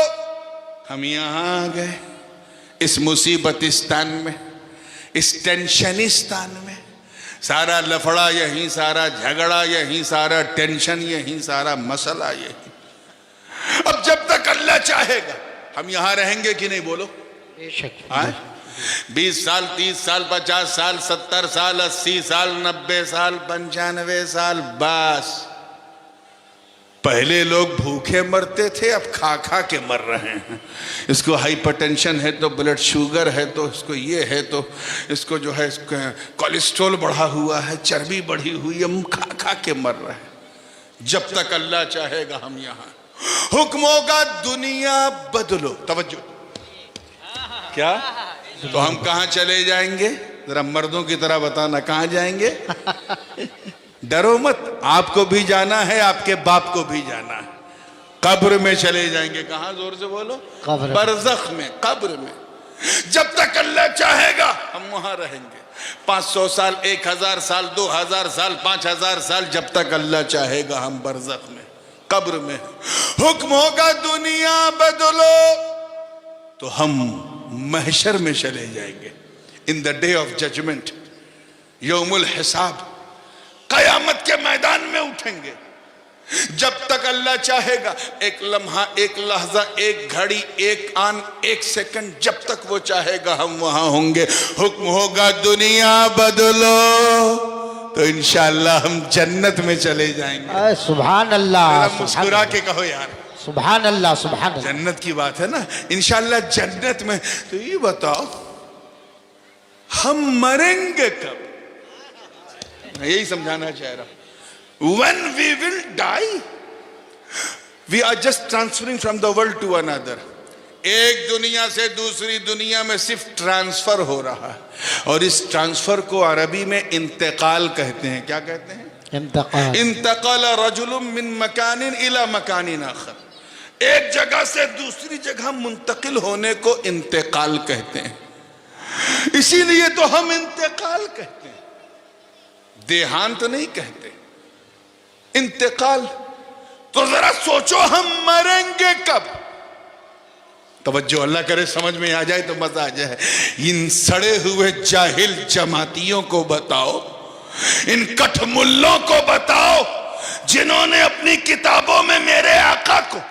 हम यहां आ गए, इस मुसीबतिस्तान में, इस टेंशनिस्तान में। सारा लफड़ा यहीं, सारा झगड़ा यहीं, सारा टेंशन यहीं, सारा मसला यहीं। अब जब तक अल्लाह चाहेगा हम यहां रहेंगे कि नहीं? बोलो। बेशक। 20 साल, 30 साल, 50 साल, 70 साल, 80 साल, 90 साल, 95 साल, बस। पहले लोग भूखे मरते थे, अब खा खा के मर रहे हैं। इसको हाइपरटेंशन है तो ब्लड शुगर है तो इसको ये है तो इसको जो है कोलेस्ट्रॉल बढ़ा हुआ है, चर्बी बढ़ी हुई है, हम खा खा के मर रहे हैं। जब तक अल्लाह चाहेगा हम यहाँ, हुक्म होगा दुनिया बदलो। तवज्जो, क्या तो हम कहाँ चले जाएंगे? जरा मर्दों की तरह बताना, कहाँ जाएंगे? डरो मत, आपको भी जाना है, आपके बाप को भी जाना है। कब्र में चले जाएंगे। कहाँ? जोर से बोलो। कब्र। बरज़ख में, कब्र में। जब तक अल्लाह चाहेगा हम वहां रहेंगे। 500 साल, 1000 साल, 2000 साल, 5000 साल, जब तक अल्लाह चाहेगा हम बरज़ख में, कब्र में। हुक्म होगा दुनिया बदलो तो हम महशर में चले जाएंगे। In the day of judgment, यौमुल हिसाब, कयामत के मैदान में उठेंगे। जब तक अल्लाह चाहेगा, एक लम्हा, एक लहजा, एक घड़ी, एक आन, एक सेकंड, जब तक वो चाहेगा हम वहां होंगे। हुक्म होगा दुनिया बदलो तो इंशाअल्लाह हम जन्नत में चले जाएंगे। सुभान अल्लाह। मुस्कुरा के कहो यार, सुभान अल्लाह, सुभान अल्लाह। जन्नत की बात है ना, इंशाअल्लाह जन्नत में। तो ये बताओ हम मरेंगे कब? मैं यही समझाना चाह रहा हूं। When we will die, we are just transferring from the world to another. एक दुनिया से दूसरी दुनिया में सिर्फ ट्रांसफर हो रहा है, और इस ट्रांसफर को अरबी में इंतकाल कहते हैं। क्या कहते हैं? इंतकाल। इंतकाल रजुलुम मिन मकानिन इला मकानिन आखर। एक जगह से दूसरी जगह मुंतकिल होने को इंतकाल कहते हैं। इसीलिए तो हम इंतकाल कहते हैं, देहांत नहीं कहते, इंतकाल। तो जरा सोचो हम मरेंगे कब? तवज्जो, अल्लाह करे समझ में आ जाए तो मजा आ जाए। इन सड़े हुए जाहिल जमातियों को बताओ, इन कठमुल्लों को बताओ, जिन्होंने अपनी किताबों में मेरे आका को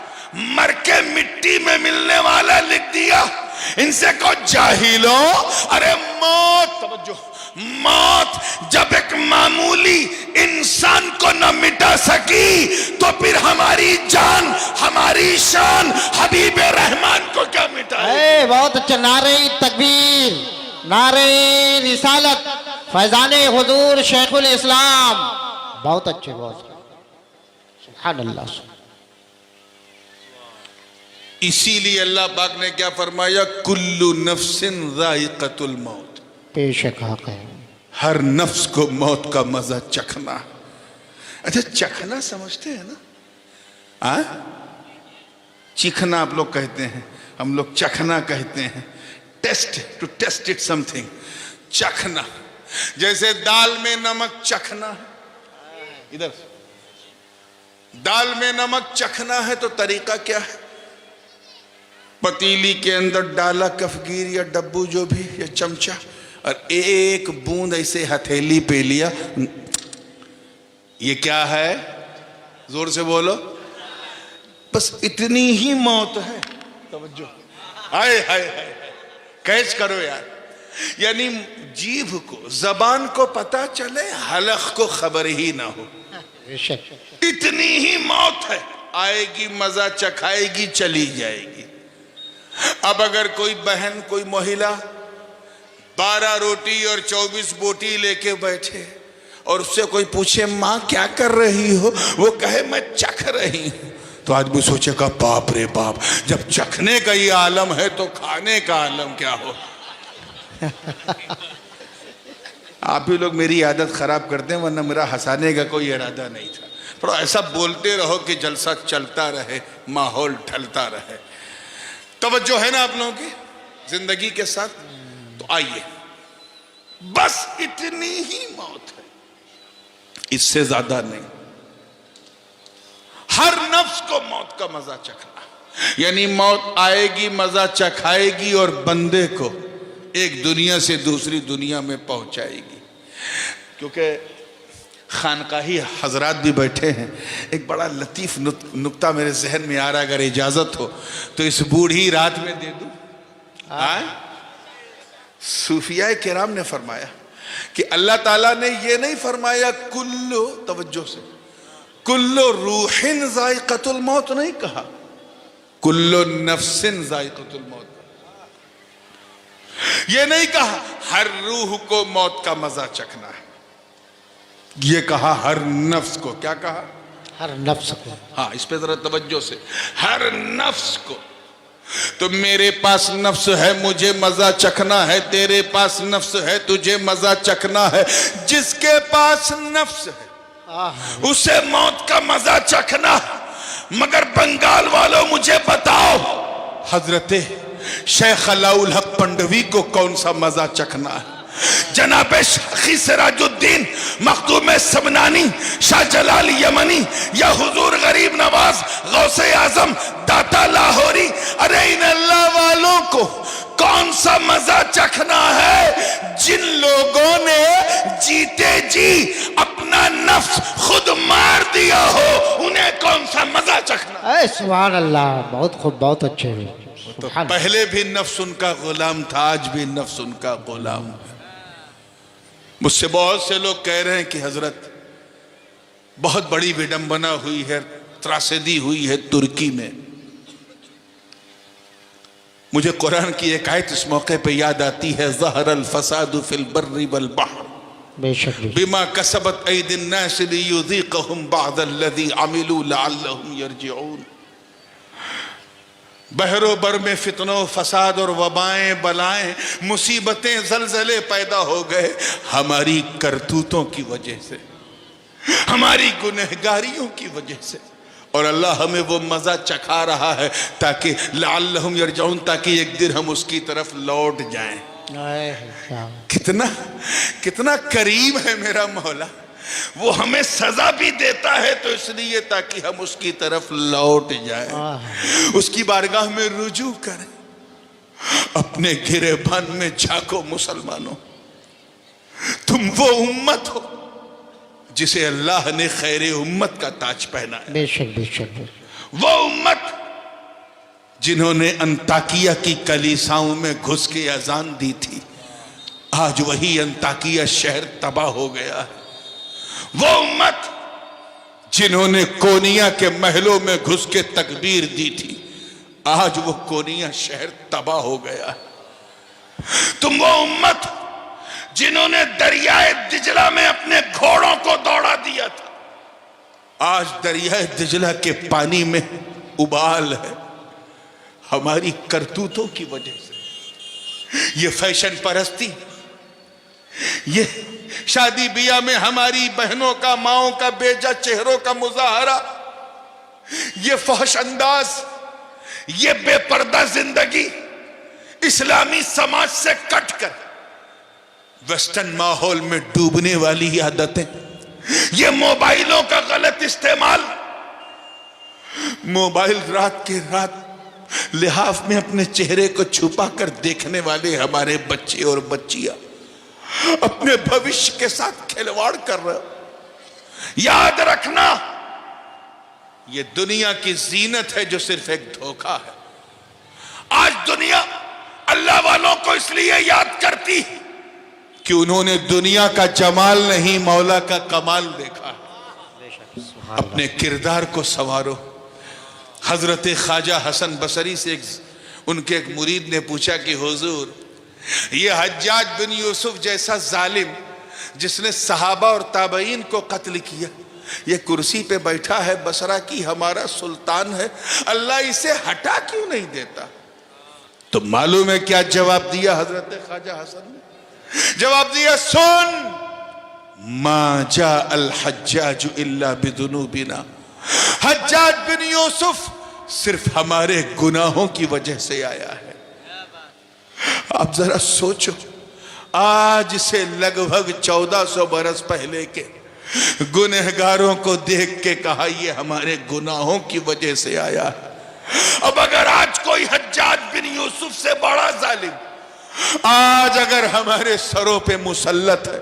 मर के मिट्टी में मिलने वाला लिख दिया। इनसे को जाहिलों, अरे मौत, तवज्जो, मौत जब एक मामूली इंसान को न मिटा सकी तो फिर हमारी जान, हमारी शान हबीब रहमान को क्या मिटाए? बहुत अच्छा। नारे तकबीर, नारे रिसालत, फैजाने हुजूर शेखुल इस्लाम। बहुत अच्छे, बहुत सुभान अल्लाह। इसीलिए अल्लाह पाक ने क्या फरमाया? कुल्लु नफ्सिन ज़ाइक़तुल मौत। बेशक हक है, हर नफ्स को मौत का मजा चखना। अच्छा, चखना समझते हैं ना? चिखना आप लोग कहते हैं, हम लोग चखना कहते हैं। Taste, to taste it something, चखना। जैसे दाल में नमक चखना, इधर दाल में नमक चखना है तो तरीका क्या है? पतीली के अंदर डाला कफगीर या डब्बू जो भी, या चमचा, और एक बूंद ऐसे हथेली पे लिया। ये क्या है? जोर से बोलो। बस इतनी ही मौत है। तवज्जो, हाय हाय हाय, कैच करो यार। यानी जीभ को, जबान को पता चले, हलक को खबर ही ना हो। इतनी ही मौत है, आएगी, मजा चखाएगी, चली जाएगी। अब अगर कोई बहन, कोई महिला 12 रोटी और 24 बोटी लेके बैठे और उससे कोई पूछे माँ क्या कर रही हो, वो कहे मैं चख रही हूं, तो आदमी सोचेगा बाप रे बाप, जब चखने का ये आलम है तो खाने का आलम क्या हो। आप ही लोग मेरी आदत खराब करते हैं, वरना मेरा हंसाने का कोई इरादा नहीं था। थोड़ा ऐसा बोलते रहो कि जलसा चलता रहे, माहौल ढलता रहे। तवज्जो है ना आप लोगों की जिंदगी के साथ? तो आइए, बस इतनी ही मौत है, इससे ज्यादा नहीं। हर नफ्स को मौत का मजा चखना, यानी मौत आएगी, मजा चखाएगी और बंदे को एक दुनिया से दूसरी दुनिया में पहुंचाएगी। क्योंकि खानकाही हजरात भी बैठे हैं, एक बड़ा लतीफ नुक्ता मेरे जहन में आ रहा, अगर इजाजत हो तो इस बूढ़ी रात में दे दूं। सूफिया किराम ने फरमाया कि अल्लाह ताला ने ये नहीं फरमाया कुल्लो, तवज्जो से, कुल्लो रूहिन जायक़तुल मौत नहीं कहा, कुल्लो नफ्सिन जायक़तुल मौत। ये नहीं कहा हर रूह को मौत का मजा चखना है, ये कहा हर नफ्स को। क्या कहा? हर नफ्स को। हाँ, इस पे जरा तवज्जो से, हर नफ्स को। तो मेरे पास नफ्स है, मुझे मजा चखना है, तेरे पास नफ्स है, तुझे मजा चखना है। जिसके पास नफ्स है उसे मौत का मजा चखना। मगर बंगाल वालों, मुझे बताओ, हजरते शेख अलाउल हक पंडवी को कौन सा मजा चखना है? जनाबे शाखी सिराजुद्दीन मखदूम समनानी, शाह जलाल यमनी, या हुजूर गरीब नवाज गौसे आजम दाता लाहौरी, अरे इन अल्लाह वालों को कौन सा मजा चखना है जिन लोगों ने जीते जी अपना नफ्स खुद मार दिया हो? उन्हें कौन सा मजा चखना? सुभान अल्लाह, बहुत खूब, बहुत अच्छे। तो पहले भी नफ्स उनका गुलाम था, आज भी नफ्स उनका गुलाम है। मुझसे बहुत से लोग कह रहे हैं कि हजरत बहुत बड़ी विडंबना हुई है, त्रासदी हुई है तुर्की में। मुझे कुरान की एक आयत इस मौके पे याद आती है, ज़हरल फसादु फिल बर्रि वल बहर बेशक बिमा कसबत ऐदिन नास लियुज़ीक़हुम बअदल्लज़ी अमिलू लअल्लहुम यरजिऊन। बहरो बर में फितनों, फसाद और वबाएं, बलाएं, मुसीबतें, जलजले पैदा हो गए हमारी करतूतों की वजह से, हमारी गुनहगारियों की वजह से। और अल्लाह हमें वो मजा चखा रहा है ताकि लअल्लहुम यरजिऊन, ताकि एक दिन हम उसकी तरफ लौट जाएं। कितना कितना करीम है मेरा मौला। वो हमें सजा भी देता है तो इसलिए ताकि हम उसकी तरफ लौट जाएं, उसकी बारगाह में रुजू करें। अपने गिरेबान में झांको मुसलमानों, तुम वो उम्मत हो जिसे अल्लाह ने खैर उम्मत का ताज पहना है। बेशक बेशक। वो उम्मत जिन्होंने अंताकिया की कलीसाओं में घुस के अजान दी थी, आज वही अंताकिया शहर तबाह हो गया है। वो उम्मत जिन्होंने कोनिया के महलों में घुस के तकबीर दी थी, आज वो कोनिया शहर तबाह हो गया है। तुम वो उम्मत जिन्होंने दरियाए दिजला में अपने घोड़ों को दौड़ा दिया था, आज दरियाए दिजला के पानी में उबाल है हमारी करतूतों की वजह से। ये फैशन परस्ती, ये शादी बियाह में हमारी बहनों का, माओं का बेजा चेहरों का मुजाहरा, ये फहश अंदाज, ये बेपर्दा जिंदगी इस्लामी समाज से कटकर वेस्टर्न माहौल में डूबने वाली आदतें, ये मोबाइलों का गलत इस्तेमाल, मोबाइल रात के रात लिहाफ में अपने चेहरे को छुपा कर देखने वाले हमारे बच्चे और बच्चियां अपने भविष्य के साथ खिलवाड़ कर रहे हो। याद रखना, ये दुनिया की जीनत है जो सिर्फ एक धोखा है। आज दुनिया अल्लाह वालों को इसलिए याद करती कि उन्होंने दुनिया का जमाल नहीं, मौला का कमाल देखा है। अपने किरदार को संवारो। हजरत ख्वाजा हसन बसरी से उनके एक मुरीद ने पूछा कि हुजूर, ये हज्जाज बिन यूसुफ जैसा जालिम जिसने सहाबा और ताबईन को कत्ल किया, ये कुर्सी पे बैठा है, बसरा की हमारा सुल्तान है, अल्लाह इसे हटा क्यों नहीं देता? तो मालूम है क्या जवाब दिया हजरत ख्वाजा हसन ने? जवाब दिया, सुन, मा जा अल हज्जाज इल्ला बिदुनूबिना। हज्जाज बिन यूसुफ सिर्फ हमारे गुनाहों की वजह से आया है। आप जरा सोचो, आज से लगभग 1400 बरस पहले के गुनहगारों को देख के कहा ये हमारे गुनाहों की वजह से आया है। अब अगर आज कोई हज्जाज बिन यूसुफ से बड़ा जालिम आज अगर हमारे सरों पे मुसल्लत है,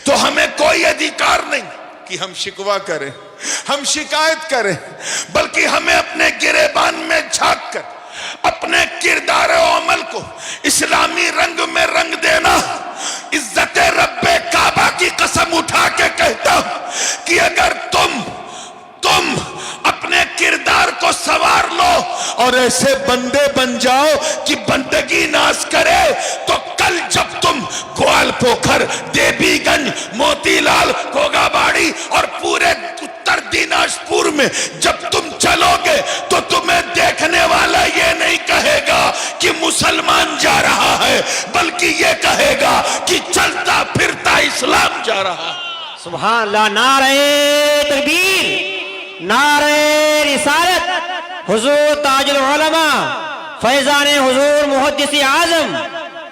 तो हमें कोई अधिकार नहीं कि हम शिकवा करें, हम शिकायत करें, बल्कि हमें अपने गिरेबान में झांक कर अपने किरदार और अमल को इस्लामी रंग में रंग को संवार लो और ऐसे बंदे बन जाओ कि बंदगी नाश करे। तो कल जब तुम ग्वाल पोखर, देवीगंज, मोतीलाल, कोगाबाड़ी और पूरे उत्तर दिनाजपुर में जब तुम चलोगे तो तुम्हें देखने वाला ये नहीं कहेगा कि मुसलमान जा रहा है, बल्कि ये कहेगा कि चलता फिरता इस्लाम जा रहा है। सुभान अल्लाह। नारे तकबीर, नारे रिसालत, हुजूर ताजुल उलमा, फैजान हुजूर मुहद्दिस आजम,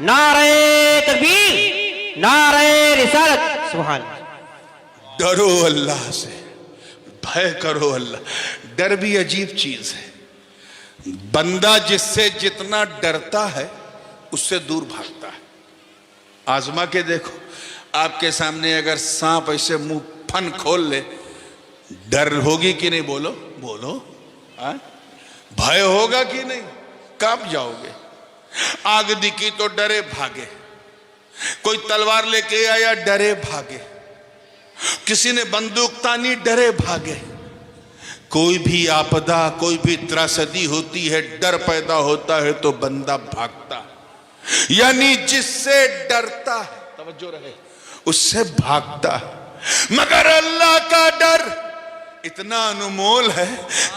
नारे तकबीर, नारे रिसालत। सुभान। डरो अल्लाह से, भय करो अल्लाह। डर भी अजीब चीज है। बंदा जिससे जितना डरता है उससे दूर भागता है। आजमा के देखो, आपके सामने अगर सांप ऐसे मुंह फन खोल ले, डर होगी कि नहीं? बोलो बोलो, भय होगा कि नहीं? कांप जाओगे। आग दिखी तो डरे भागे, कोई तलवार लेके आया डरे भागे, किसी ने बंदूक तानी डरे भागे। कोई भी आपदा, कोई भी त्रासदी होती है, डर पैदा होता है तो बंदा भागता है। यानी जिससे डरता है, तवज्जो रहे, उससे भागता है। मगर अल्लाह का डर इतना अनमोल है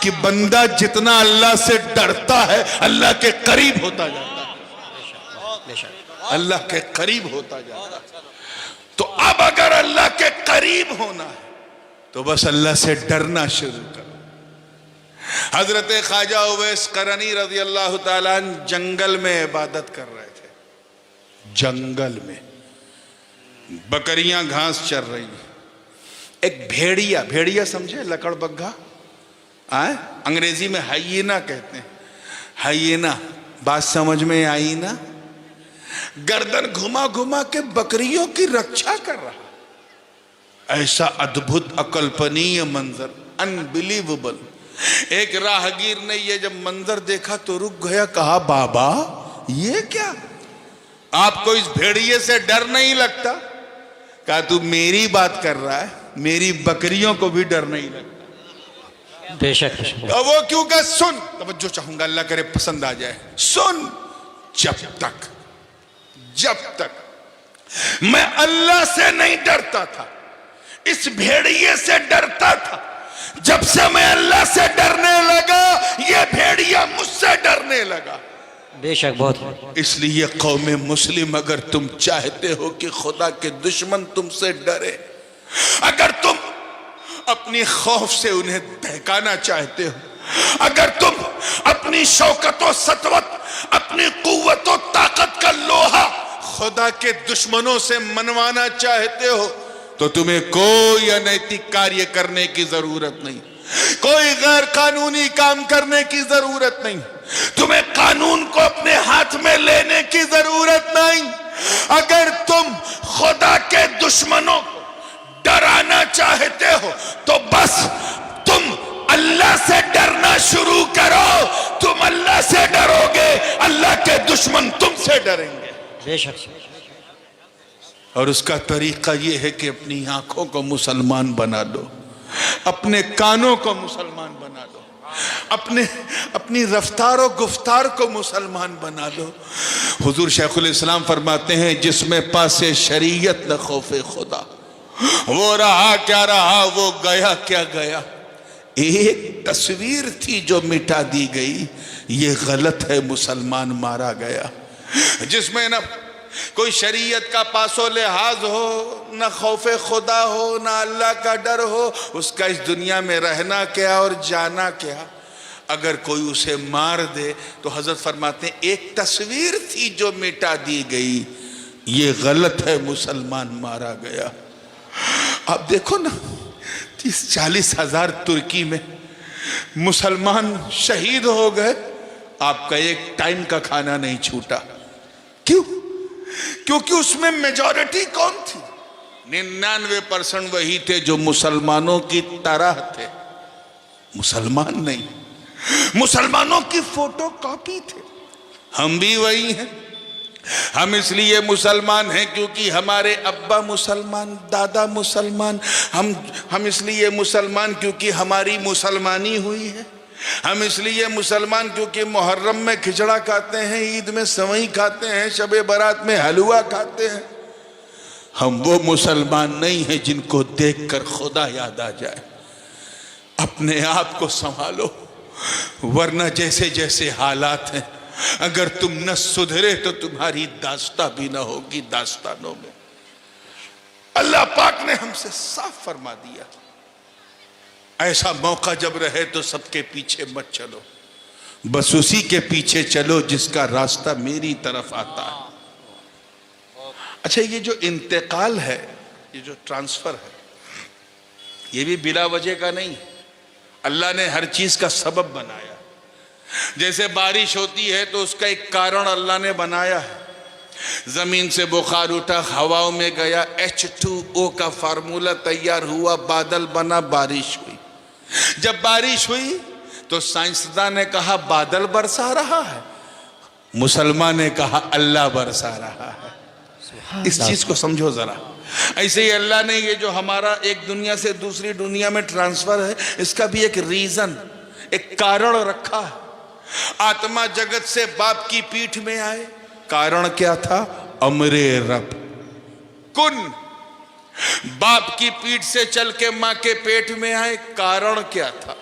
कि बंदा जितना अल्लाह से डरता है अल्लाह के करीब होता जाता है, अल्लाह के करीब होता जाता है। तो अब अगर अल्लाह के करीब होना है तो बस अल्लाह से डरना शुरू करो। हजरत ख्वाजा उवैस करनी रज़ी अल्लाह ताला अन्हु जंगल में इबादत कर रहे थे। जंगल में बकरियां घास चर रही, एक भेड़िया, भेड़िया समझे, लकड़बग्घा, अंग्रेजी में हाइएना कहते हैं, हाइएना, बात समझ में आई ना? गर्दन घुमा घुमा के बकरियों की रक्षा कर रहा। ऐसा अद्भुत अकल्पनीय मंजर, अनबिलीवेबल। एक राहगीर ने ये जब मंजर देखा तो रुक गया, कहा बाबा ये क्या, आपको इस भेड़िए से डर नहीं लगता? कहा तू मेरी बात कर रहा है, मेरी बकरियों को भी डर नहीं लगता। बेशक। वो क्यों? का सुन, तवज्जो चाहूंगा, अल्लाह करे पसंद आ जाए। सुन, जब तक मैं अल्लाह से नहीं डरता था, इस भेड़िए से डरता था। जब से मैं अल्लाह से डरने लगा, ये भेड़िया मुझसे डरने लगा। बेशक, बहुत। इसलिए कौमे मुस्लिम, अगर तुम चाहते हो कि खुदा के दुश्मन तुमसे डरे, अगर तुम अपनी खौफ से उन्हें बहकाना चाहते हो, अगर तुम अपनी शौकत और सतवत, अपनी कुव्वत और ताकत का लोहा खुदा के दुश्मनों से मनवाना चाहते हो, तो तुम्हें कोई अनैतिक कार्य करने की जरूरत नहीं, कोई गैर कानूनी काम करने की जरूरत नहीं, तुम्हें कानून को अपने हाथ में लेने की जरूरत नहीं। अगर तुम खुदा के दुश्मनों को डराना चाहते हो तो बस तुम अल्लाह से डरना शुरू करो। तुम अल्लाह से डरोगे, अल्लाह के दुश्मन तुमसे डरेंगे। बेशक। और उसका तरीका यह है कि अपनी आंखों को मुसलमान बना दो, अपने कानों को मुसलमान बना दो, अपनी रफ्तार और गुफ्तार को मुसलमान बना दो। हुजूर शेखुल इस्लाम फरमाते हैं, जिसमें पासे शरीयत न खौफे खुदा, वो रहा क्या रहा, वो गया क्या गया। एक तस्वीर थी जो मिटा दी गई, ये गलत है, मुसलमान मारा गया। जिसमें न कोई शरीयत का पासो लिहाज हो, न खौफे खुदा हो, न अल्लाह का डर हो, उसका इस दुनिया में रहना क्या और जाना क्या। अगर कोई उसे मार दे तो हजरत फरमाते हैं, एक तस्वीर थी जो मिटा दी गई, ये गलत है, मुसलमान मारा गया। आप देखो ना, 30-40 हजार तुर्की में मुसलमान शहीद हो गए, आपका एक टाइम का खाना नहीं छूटा। क्यों? क्योंकि उसमें मेजॉरिटी कौन थी? 99% वही थे जो मुसलमानों की तरह थे, मुसलमान नहीं, मुसलमानों की फोटो कॉपी थे। हम भी वही हैं। हम इसलिए मुसलमान हैं क्योंकि हमारे अब्बा मुसलमान, दादा मुसलमान। हम इसलिए मुसलमान क्योंकि हमारी मुसलमानी हुई है। हम इसलिए मुसलमान क्योंकि मुहर्रम में खिचड़ा खाते हैं, ईद में सेवई खाते हैं, शबे बारात में हलवा खाते हैं। हम वो मुसलमान नहीं हैं जिनको देखकर खुदा याद आ जाए। अपने आप को संभालो, वरना जैसे जैसे हालात हैं, अगर तुम न सुधरे तो तुम्हारी दास्ता भी ना होगी दास्तानों में। अल्लाह पाक ने हमसे साफ फरमा दिया, ऐसा मौका जब रहे तो सबके पीछे मत चलो, बस उसी के पीछे चलो जिसका रास्ता मेरी तरफ आता है। अच्छा, ये जो इंतकाल है, ये जो ट्रांसफर है, ये भी बिला वजह का नहीं। अल्लाह ने हर चीज का सबब बनाया। जैसे बारिश होती है तो उसका एक कारण अल्लाह ने बनाया है। जमीन से बुखार उठा, हवाओं में गया, H2O का फार्मूला तैयार हुआ, बादल बना, बारिश हुई। जब बारिश हुई तो साइंसदान ने कहा बादल बरसा रहा है, मुसलमान ने कहा अल्लाह बरसा रहा है। इस चीज को समझो जरा। ऐसे ही अल्लाह ने ये जो हमारा एक दुनिया से दूसरी दुनिया में ट्रांसफर है, इसका भी एक रीजन, एक कारण रखा है। आत्मा जगत से बाप की पीठ में आए, कारण क्या था? अमरे रब कुन। बाप की पीठ से चल के मां के पेट में आए, कारण क्या था?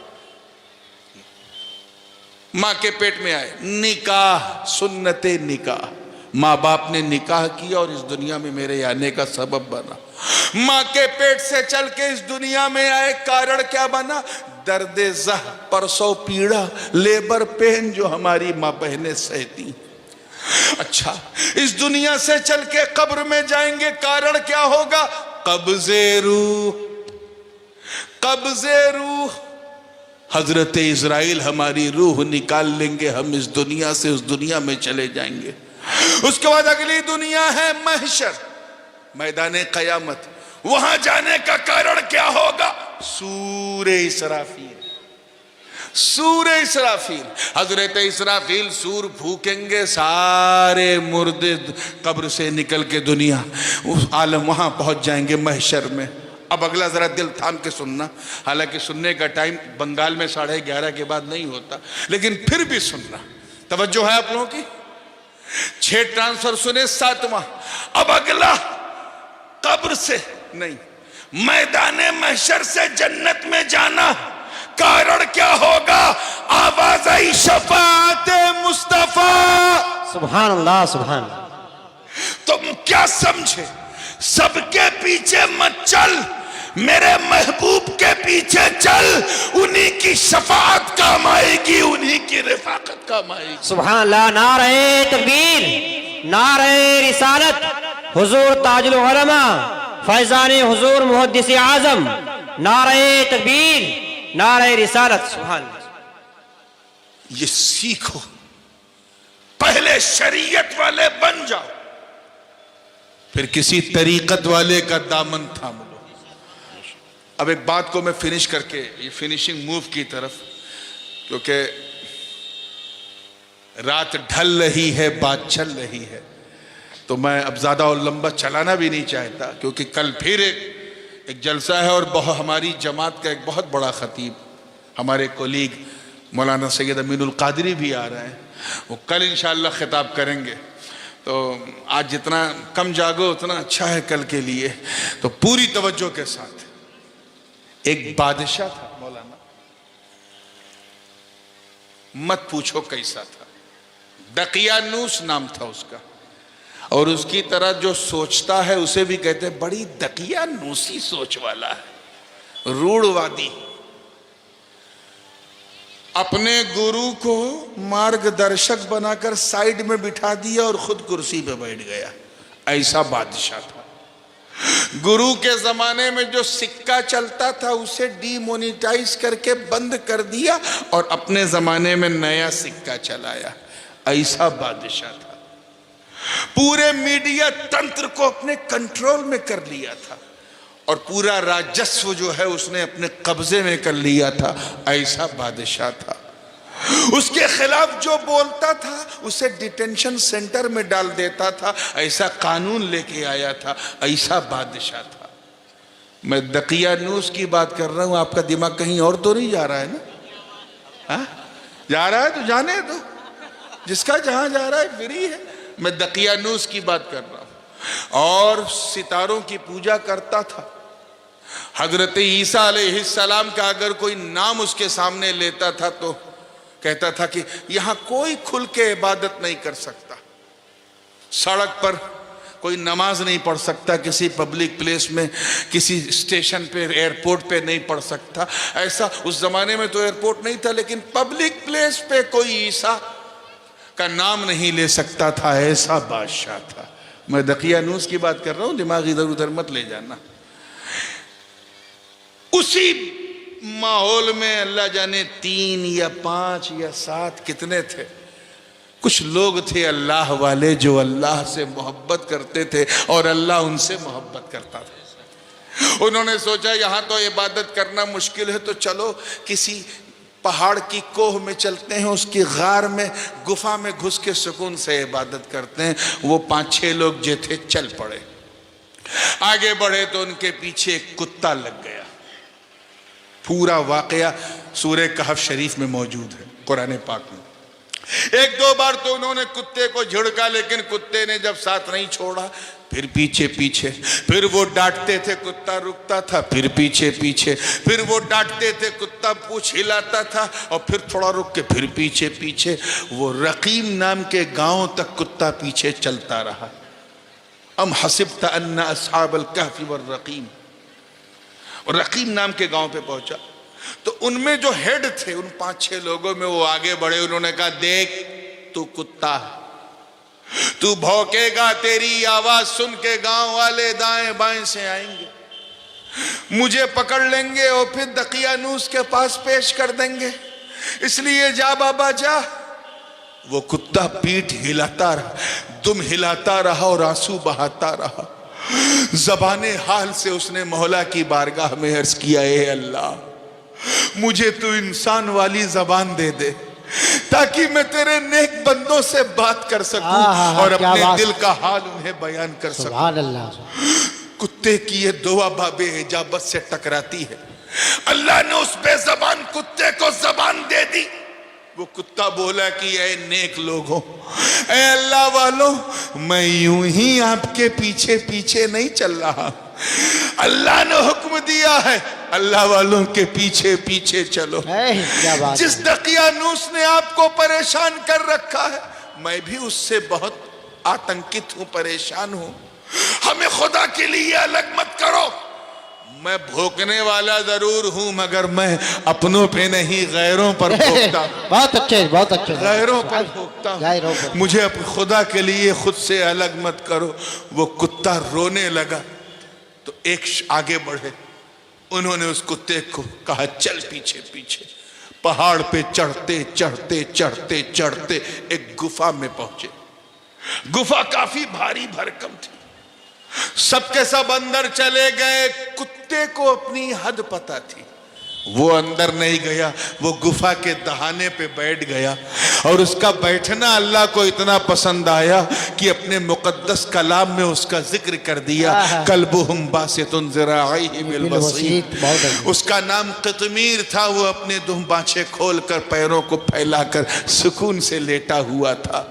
मां के पेट में आए, निकाह, सुन्नते निकाह। माँ बाप ने निकाह किया और इस दुनिया में मेरे आने का सबब बना। माँ के पेट से चल के इस दुनिया में आए, कारण क्या बना? दर्द ज़ह, परसों पीड़ा, लेबर पेन जो हमारी माँ बहनें सहती। अच्छा, इस दुनिया से चल के कब्र में जाएंगे, कारण क्या होगा? कब्ज़े रूह, कब्ज़े रूह। हजरत इज़राइल हमारी रूह निकाल लेंगे, हम इस दुनिया से उस दुनिया में चले जाएंगे। उसके बाद अगली दुनिया है महशर, मैदान कयामत। वहां जाने का कारण क्या होगा? सूरे इसराफील, सूरे इसराफील। हजरत इसराफील सूर फूकेंगे, सारे मुर्दे कब्र से निकल के दुनिया उस आलम वहां पहुंच जाएंगे महशर में। अब अगला जरा दिल थाम के सुनना, हालांकि सुनने का टाइम बंगाल में 11:30 के बाद नहीं होता, लेकिन फिर भी सुनना, तवज्जो है आप लोगों की। 6 ट्रांसफर सुने, 7वां। अब अगला कब्र से नहीं, मैदाने महशर से जन्नत में जाना। कारण क्या होगा? आवाज आई शफाअत मुस्तफा। सुभान अल्लाह, सुभान अल्लाह। तुम क्या समझे? सबके पीछे मत चल, मेरे महबूब के पीछे चल। उन्हीं की शफाअत काम आएगी, उन्हीं की रिफाकत काम आएगी। सुभान अल्लाह। नारे तकबीर, नारे रिसालत, हुजूर ताजुल उलमा, फैजान हुजूर मुहद्दिस आजम। नारे तकबीर, नारे रिसालत। सुभान अल्लाह। ये सीखो, पहले शरीयत वाले बन जाओ, फिर किसी तरीकत वाले का दामन थाम लो। अब एक बात को मैं फिनिश करके, ये फिनिशिंग मूव की तरफ, क्योंकि रात ढल रही है, बात चल रही है, तो मैं अब ज्यादा और लंबा चलाना भी नहीं चाहता, क्योंकि कल फिर एक जलसा है और हमारी जमात का एक बहुत बड़ा खतीब, हमारे कोलीग मौलाना सैयद अमीनुल कादरी भी आ रहे हैं। वो कल इंशाअल्लाह खिताब करेंगे, तो आज जितना कम जागो उतना अच्छा है कल के लिए। तो पूरी तवज्जो के साथ। एक बादशाह था मौलाना, मत पूछो कैसा था, दकियानूस नाम था उसका, और उसकी तरह जो सोचता है उसे भी कहते हैं बड़ी दकियानूसी सोच वाला है, रूढ़वादी। अपने गुरु को मार्गदर्शक बनाकर साइड में बिठा दिया और खुद कुर्सी पे बैठ गया, ऐसा बादशाह था। गुरु के जमाने में जो सिक्का चलता था उसे डीमोनेटाइज करके बंद कर दिया और अपने जमाने में नया सिक्का चलाया, ऐसा बादशाह था। पूरे मीडिया तंत्र को अपने कंट्रोल में कर लिया था और पूरा राजस्व जो है उसने अपने कब्जे में कर लिया था, ऐसा बादशाह था। उसके खिलाफ जो बोलता था उसे डिटेंशन सेंटर में डाल देता था, ऐसा कानून लेके आया था, ऐसा बादशाह था। मैं दकियानूस की बात कर रहा हूं, आपका दिमाग कहीं और तो नहीं जा रहा है ना? हाँ? जा रहा है तो जाने दो, जिसका जहां जा रहा है फ्री है। मैं दकियानूस की बात कर रहा हूं। और सितारों की पूजा करता था। हजरत ईसा अलैहिस्सलाम का अगर कोई नाम उसके सामने लेता था तो कहता था कि यहां कोई खुल के इबादत नहीं कर सकता, सड़क पर कोई नमाज नहीं पढ़ सकता, किसी पब्लिक प्लेस में, किसी स्टेशन पे, एयरपोर्ट पे नहीं पढ़ सकता। ऐसा उस जमाने में तो एयरपोर्ट नहीं था, लेकिन पब्लिक प्लेस पे कोई ईसा का नाम नहीं ले सकता था, ऐसा बादशाह था। मैं दकियानूस की बात कर रहा हूं, दिमाग इधर उधर मत ले जाना। उसी माहौल में अल्लाह जाने 3 या 5 या 7 कितने थे, कुछ लोग थे अल्लाह वाले जो अल्लाह से मोहब्बत करते थे और अल्लाह उनसे मोहब्बत करता था। उन्होंने सोचा यहां तो इबादत करना मुश्किल है, तो चलो किसी पहाड़ की कोह में चलते हैं, उसकी गार में, गुफा में घुस के सुकून से इबादत करते हैं। वो 5-6 लोग जो थे चल पड़े। आगे बढ़े तो उनके पीछे एक कुत्ता लग गया। पूरा वाकया सूरह कहफ शरीफ में मौजूद है, कुरान पाक में। 1-2 बार तो उन्होंने कुत्ते को झिड़का, लेकिन कुत्ते ने जब साथ नहीं छोड़ा, फिर पीछे पीछे, फिर वो डांटते थे, कुत्ता रुकता था, फिर पीछे पीछे, फिर वो डांटते थे, कुत्ता पूंछ हिलाता था, और फिर थोड़ा रुक के फिर पीछे पीछे। वो रकीम नाम के गांव तक कुत्ता पीछे चलता रहा। अम हसिब्त अन्ना अस्हाबल कहफी वर रकीम, और रकीम नाम के गांव पे पहुंचा तो उनमें जो हेड थे, उन 5-6 लोगों में वो आगे बढ़े। उन्होंने कहा, देख तू कुत्ता है, तू भौंकेगा, तेरी आवाज सुन के गांव वाले दाएं बाएं से आएंगे, मुझे पकड़ लेंगे और फिर दकियानूस के पास पेश कर देंगे, इसलिए जा बाबा जा। वो कुत्ता पीठ हिलाता रहा, दुम हिलाता रहा और आंसू बहाता रहा। ज़बाने हाल से उसने मौला की बारगाह में अर्ज किया, ए अल्लाह, मुझे तू इंसान वाली जबान दे दे ताकि मैं तेरे नेक बंदों से बात कर सकूं और अपने दिल का हाल उन्हें बयान कर सकूं। सुभान अल्लाह। कुत्ते की ये दुआ बाबे इजाबत से टकराती है। अल्लाह ने उस बेज़बान कुत्ते को जबान दे दी। वो कुत्ता बोला कि ऐ नेक लोगों, ऐ अल्लाह वालों, मैं यूं ही आपके पीछे पीछे नहीं चल रहा, अल्लाह ने हुक्म दिया है अल्लाह वालों के पीछे पीछे चलो। क्या बात। जिस दकियानूस ने आपको परेशान कर रखा है, मैं भी उससे बहुत आतंकित हूं, परेशान हूं। हमें खुदा के लिए अलग मत करो। मैं भोंकने वाला जरूर हूं, मगर मैं अपनों पे नहीं गैरों पर भोंकता। बहुत अच्छे, बहुत अच्छे। गैरों पर भोंकता हूं। मुझे अपने खुदा के लिए खुद से अलग मत करो। वो कुत्ता रोने लगा तो एक आगे बढ़े, उन्होंने उस कुत्ते को कहा, चल पीछे पीछे। पहाड़ पे चढ़ते चढ़ते चढ़ते चढ़ते एक गुफा में पहुंचे। गुफा काफी भारी भरकम थी। सबके सब अंदर चले गए। कुत्ते को अपनी हद पता थी, वो अंदर नहीं गया, वो गुफा के दहाने पे बैठ गया। और उसका बैठना अल्लाह को इतना पसंद आया कि अपने मुकद्दस कलाम में उसका जिक्र कर दिया, कल्बुहुम बासितुन ज़िराइहि बिल वसीत। उसका नाम क़ितमीर था। वो अपने दुम बाछे खोलकर पैरों को फैलाकर सुकून से लेटा हुआ था।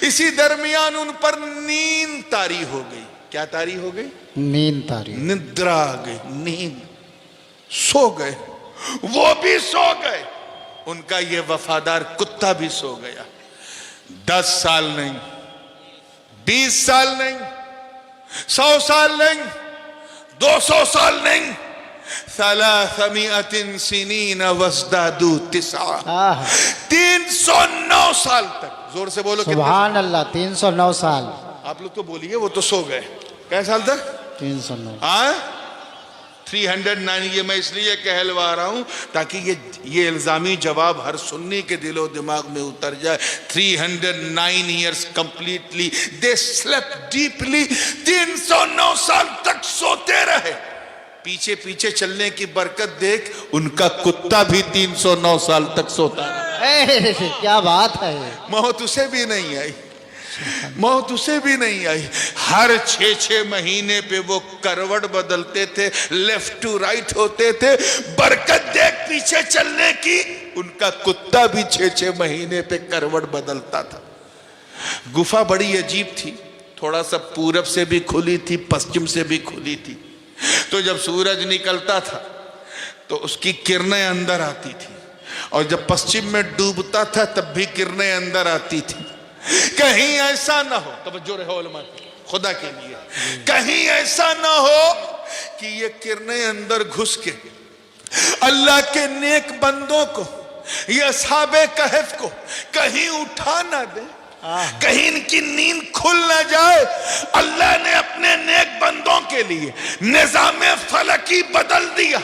इसी दरमियान उन पर नींद तारी हो गई। क्या तारी हो गई? नींद तारी, निद्रा आ गई, नींद, सो गए। वो भी सो गए, उनका ये वफादार कुत्ता भी सो गया। 10 साल नहीं, 20 साल नहीं, 100 साल नहीं, 200 साल नहीं, 300 सिनीन वज़दादू 9 309 साल तक। जोर से बोलो। सुभान अल्लाह। 309 साल। आप लोग तो बोलिए, वो तो सो गए। कैसे साल तक? 309। 309। ये मैं इसलिए कहलवा रहा हूं ताकि ये इल्जामी जवाब हर सुन्नी के दिलो दिमाग में उतर जाए। 309 ईयर्स कंप्लीटली दे स्लेप्ट डीपली। 309 साल तक सोते रहे। पीछे पीछे चलने की बरकत देख, उनका कुत्ता भी 309 साल तक सोता रहा। क्या बात है। मौत उसे भी नहीं आई। मौत उसे भी नहीं आई। हर 6-6 महीने पे वो करवट बदलते थे, लेफ्ट टू राइट होते थे। बरकत देख पीछे चलने की, उनका कुत्ता भी 6-6 महीने पे करवट बदलता था। गुफा बड़ी अजीब थी, थोड़ा सा पूरब से भी खुली थी, पश्चिम से भी खुली थी। तो जब सूरज निकलता था तो उसकी किरणें अंदर आती थी, और जब पश्चिम में डूबता था तब भी किरणें अंदर आती थी। कहीं ऐसा ना हो, तवज्जो रहे उलमा की, खुदा के लिए, कहीं ऐसा ना हो कि ये किरणें अंदर घुस के अल्लाह के नेक बंदों को, ये असहाबे कहफ को कहीं उठा ना दे, कहीं इनकी नींद खुल ना जाए। अल्लाह ने अपने नेक बंदों के लिए निजामे फलकी बदल दिया।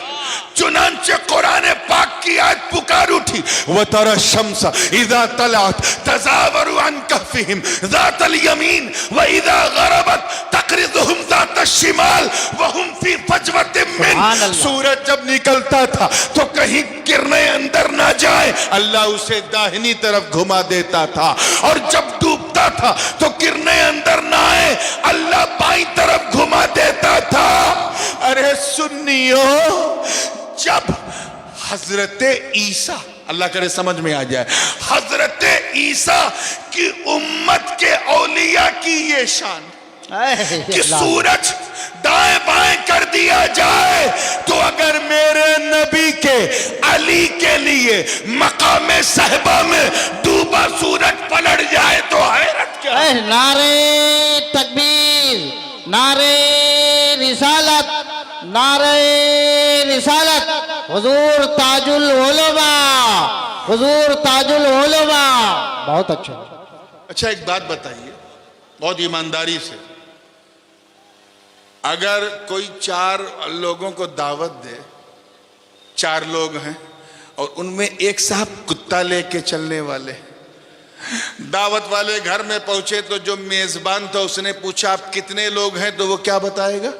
चुनांचे कुरान पाक की आयत पुकार उठी, व तरा शम्स इज़ा तलअत तज़ावरु अन कहफिहिम ज़ातल यमीन व इज़ा गरबत तक़रिज़ुहुम ज़ातश शिमाल व हुम फी फजवतिन मिन। सूरज जब निकलता था तो कहीं किरणें अंदर ना जाए, अल्लाह उसे दाहिनी तरफ घुमा देता था, और जब डूबता था तो किरणें अंदर ना आए, अल्लाह बाईं तरफ घुमा देता था। अरे सुन्नियों, जब हजरते ईसा, अल्लाह करे समझ में आ जाए, हजरते ईसा की उम्मत के औलिया की ये शान कि सूरज दाएं बाएं कर दिया जाए, तो अगर मेरे नबी के अली के लिए मकामे साहिबा में डूबा सूरज पलट जाए तो हैरत क्या है? नारे तकबीर, नारे रिसालत, नारे रिसालत, हुजूर ताजुल उलमा, हुजूर ताजुल उलमा। बहुत अच्छा। अच्छा एक बात बताइए बहुत ईमानदारी से, अगर कोई 4 लोगों को दावत दे, 4 लोग हैं और उनमें एक साहब कुत्ता लेके चलने वाले, दावत वाले घर में पहुंचे तो जो मेजबान था उसने पूछा आप कितने लोग हैं, तो वो क्या बताएगा?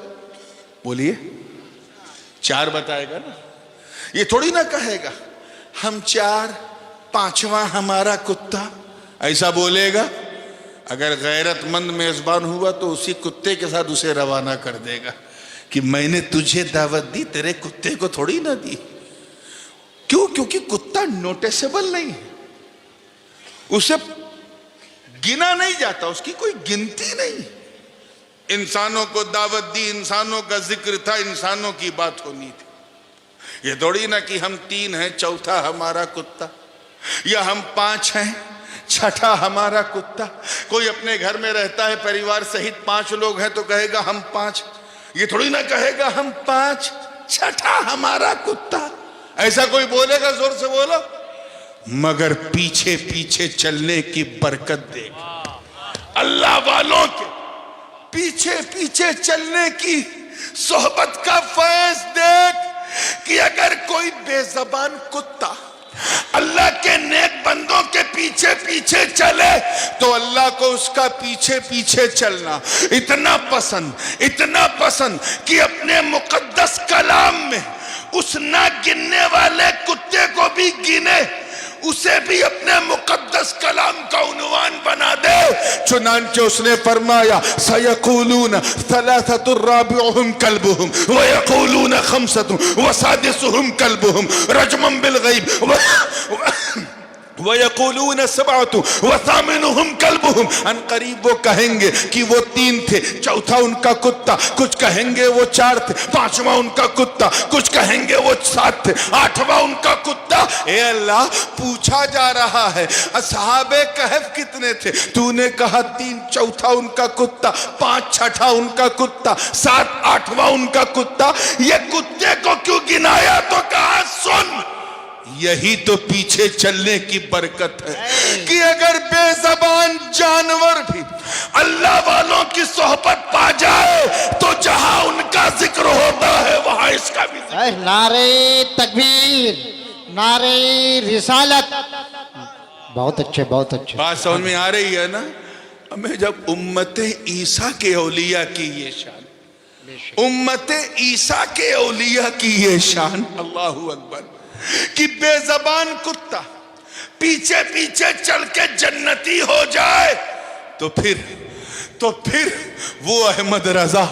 बोलिए 4 बताएगा ना। ये थोड़ी ना कहेगा हम 4, 5वां हमारा कुत्ता, ऐसा बोलेगा? अगर गैरतमंद मेजबान हुआ तो उसी कुत्ते के साथ उसे रवाना कर देगा कि मैंने तुझे दावत दी, तेरे कुत्ते को थोड़ी ना दी। क्यों? क्योंकि कुत्ता नोटिसेबल नहीं है, उसे गिना नहीं जाता, उसकी कोई गिनती नहीं। इंसानों को दावत दी, इंसानों का जिक्र था, इंसानों की बात होनी थी। ये थोड़ी ना कि हम 3 हैं, चौथा हमारा कुत्ता, या हम 5 हैं, छठा हमारा कुत्ता। कोई अपने घर में रहता है परिवार सहित 5 लोग हैं तो कहेगा हम 5, ये थोड़ी ना कहेगा हम 5, छठा हमारा कुत्ता। ऐसा कोई बोलेगा? जोर से बोलो। मगर पीछे पीछे चलने की बरकत देख, अल्लाह वालों के पीछे पीछे चलने की सोहबत का फैज देख, कि अगर कोई बेजबान कुत्ता अल्लाह के नेक बंदों के पीछे पीछे चले तो अल्लाह को उसका पीछे पीछे चलना इतना पसंद कि अपने मुकद्दस कलाम में उस ना गिनने वाले कुत्ते को भी गिने, उसे भी अपने मुकद्दस कलाम का उन्वान बना दे। चुनांचे उसने फरमाया सयक़ूलून सलासतुर राबिउहुम कल्बुहुम व यक़ूलून खम्सतुन व सादिसुहुम कल्बुहुम रजमन बिल गैब व यक़ूलून सबअतु व सामिनुहुम कल्बुहुम। अनकरीब वो कहेंगे कि वो 3 थे, चौथा उनका कुत्ता, कुछ कहेंगे वो 4 थे, 5वां उनका कुत्ता, कुछ कहेंगे वो 7 थे, 8वां उनका कुत्ता। ए अल्लाह, पूछा जा रहा है असहाबे कहफ कितने थे? तूने कहा 3, चौथा उनका कुत्ता, 5 छठा उनका कुत्ता, 7 8वां उनका कुत्ता। ये कुत्ते को क्यों गिनाया? तो कहा सुन, यही तो पीछे चलने की बरकत है कि अगर बेज़बान जानवर भी अल्लाह वालों की सोहबत पा जाए तो जहां उनका जिक्र होता है वहां इसका भी जिक्र। नारे तकबीर, नारे रिसालत। बहुत अच्छे, बहुत अच्छे। बात समझ में आ रही है ना? हमें जब उम्मते ईसा के औलिया की ये शान, उम्मते ईसा के औलिया की ये शान, अल्लाहू अकबर, कि बेज़बान कुत्ता पीछे पीछे चल के जन्नती हो जाए तो फिर वो अहमद रजा,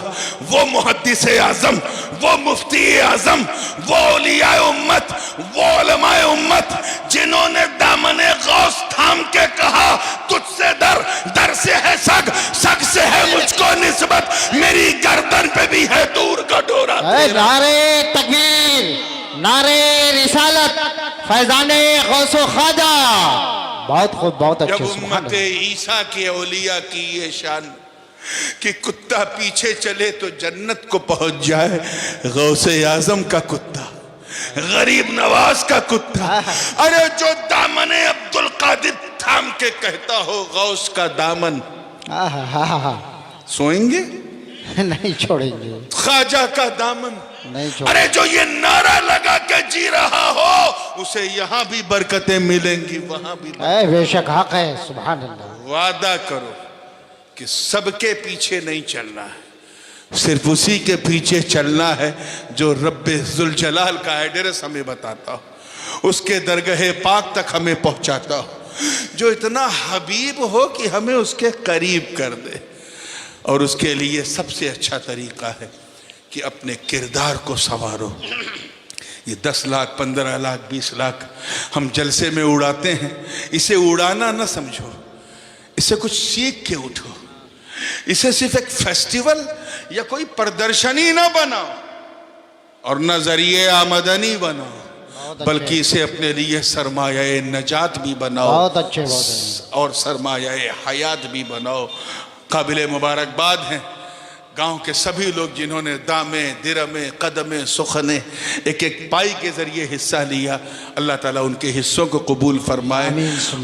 वो मुहद्दिस आजम, वो मुफ्ती आजम, वो औलिया उम्मत, वो उलमाए उम्मत जिन्होंने दामने गौस थाम के कहा तुझसे दर से है सग से है मुझको निस्बत, मेरी गर्दन पे भी है दूर का डोरा। नारे तकबीर, नारे रिसालत, फैजाने गौसो ख्वाजा। बहुत खूब, बहुत अच्छे। जब उम्मत ईसा के औलिया की ये शान कि कुत्ता पीछे चले तो जन्नत को पहुंच जाए, गौसे आजम का कुत्ता, गरीब नवाज का कुत्ता, अरे जो दामने अब्दुल कादिर थाम के कहता हो गौस का दामन, सोएंगे नहीं छोड़ेंगे, ख्वाजा का दामन नहीं छोड़ेंगे। अरे जो ये नारा लगा के जी रहा हो उसे यहाँ भी बरकतें मिलेंगी, वहां भी बेशक हक है। सुभान अल्लाह। वादा करो कि सबके पीछे नहीं चलना है, सिर्फ उसी के पीछे चलना है जो रब्बे जुल जलाल का एड्रेस हमें बताता हो, उसके दरगाह पाक तक हमें पहुंचाता हो, जो इतना हबीब हो कि हमें उसके करीब कर दे। और उसके लिए सबसे अच्छा तरीका है कि अपने किरदार को संवारो। ये 10 लाख 15 लाख 20 लाख हम जलसे में उड़ाते हैं, इसे उड़ाना ना समझो, इसे कुछ सीख के उठो, इसे सिर्फ एक फेस्टिवल या कोई प्रदर्शनी ना बनाओ और न जरिए आमदनी बनाओ, बल्कि इसे अपने लिए सरमाया नजात भी बनाओ। बहुत अच्छे, बहुत अच्छे। और सरमाया हयात भी बनाओ। काबिल मुबारकबाद हैं गांव के सभी लोग जिन्होंने दामे दिरमे कदमे सुखने एक एक पाई के जरिए हिस्सा लिया। अल्लाह ताला उनके हिस्सों को कबूल फरमाए।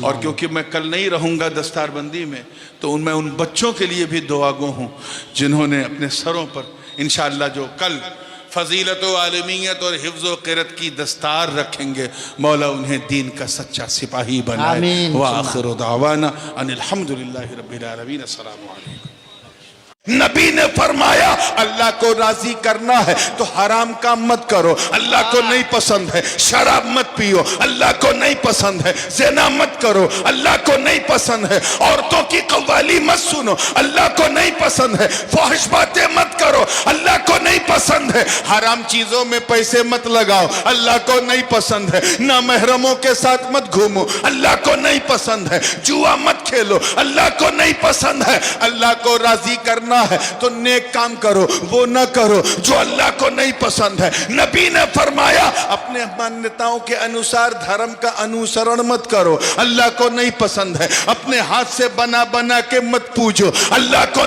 और क्योंकि मैं कल नहीं रहूँगा दस्तारबंदी में, तो उनमें उन बच्चों के लिए भी दुआगो हूँ जिन्होंने अपने सरों पर इंशाअल्लाह जो कल फजीलत व आलमियत और हिफ्ज़ व क़िरत की दस्तार रखेंगे, मौला उन्हें दीन का सच्चा सिपाही बनाए। व आखिर दावाना अनिल हम्दुलिल्लाहि रब्बिल आलमीन। अस्सलामु अलैकुम। नबी ने फरमाया अल्लाह को राजी करना है तो हराम काम मत करो, अल्लाह को नहीं पसंद है। शराब मत पियो, अल्लाह को नहीं पसंद है। ज़िना मत करो, अल्लाह को नहीं पसंद है। औरतों की कव्वाली मत सुनो, अल्लाह को नहीं पसंद है। फौहिश बातें मत करो, अल्लाह को नहीं पसंद है। हराम चीजों में पैसे मत लगाओ, अल्लाह को नहीं पसंद है। ना महरमों के साथ मत घूमो, अल्लाह को नहीं पसंद है। जुआ मत खेलो, अल्लाह को नहीं पसंद है। अल्लाह को राजी करना है तो नेक काम करो, वो न करो जो अल्लाह को नहीं पसंद है। नबी ने फरमाया अपने मान्यताओं के अनुसार धर्म का अनुसरण मत करो, अल्लाह को नहीं पसंद है। अपने हाथ से बना बना के मत पूजो, अल्लाह को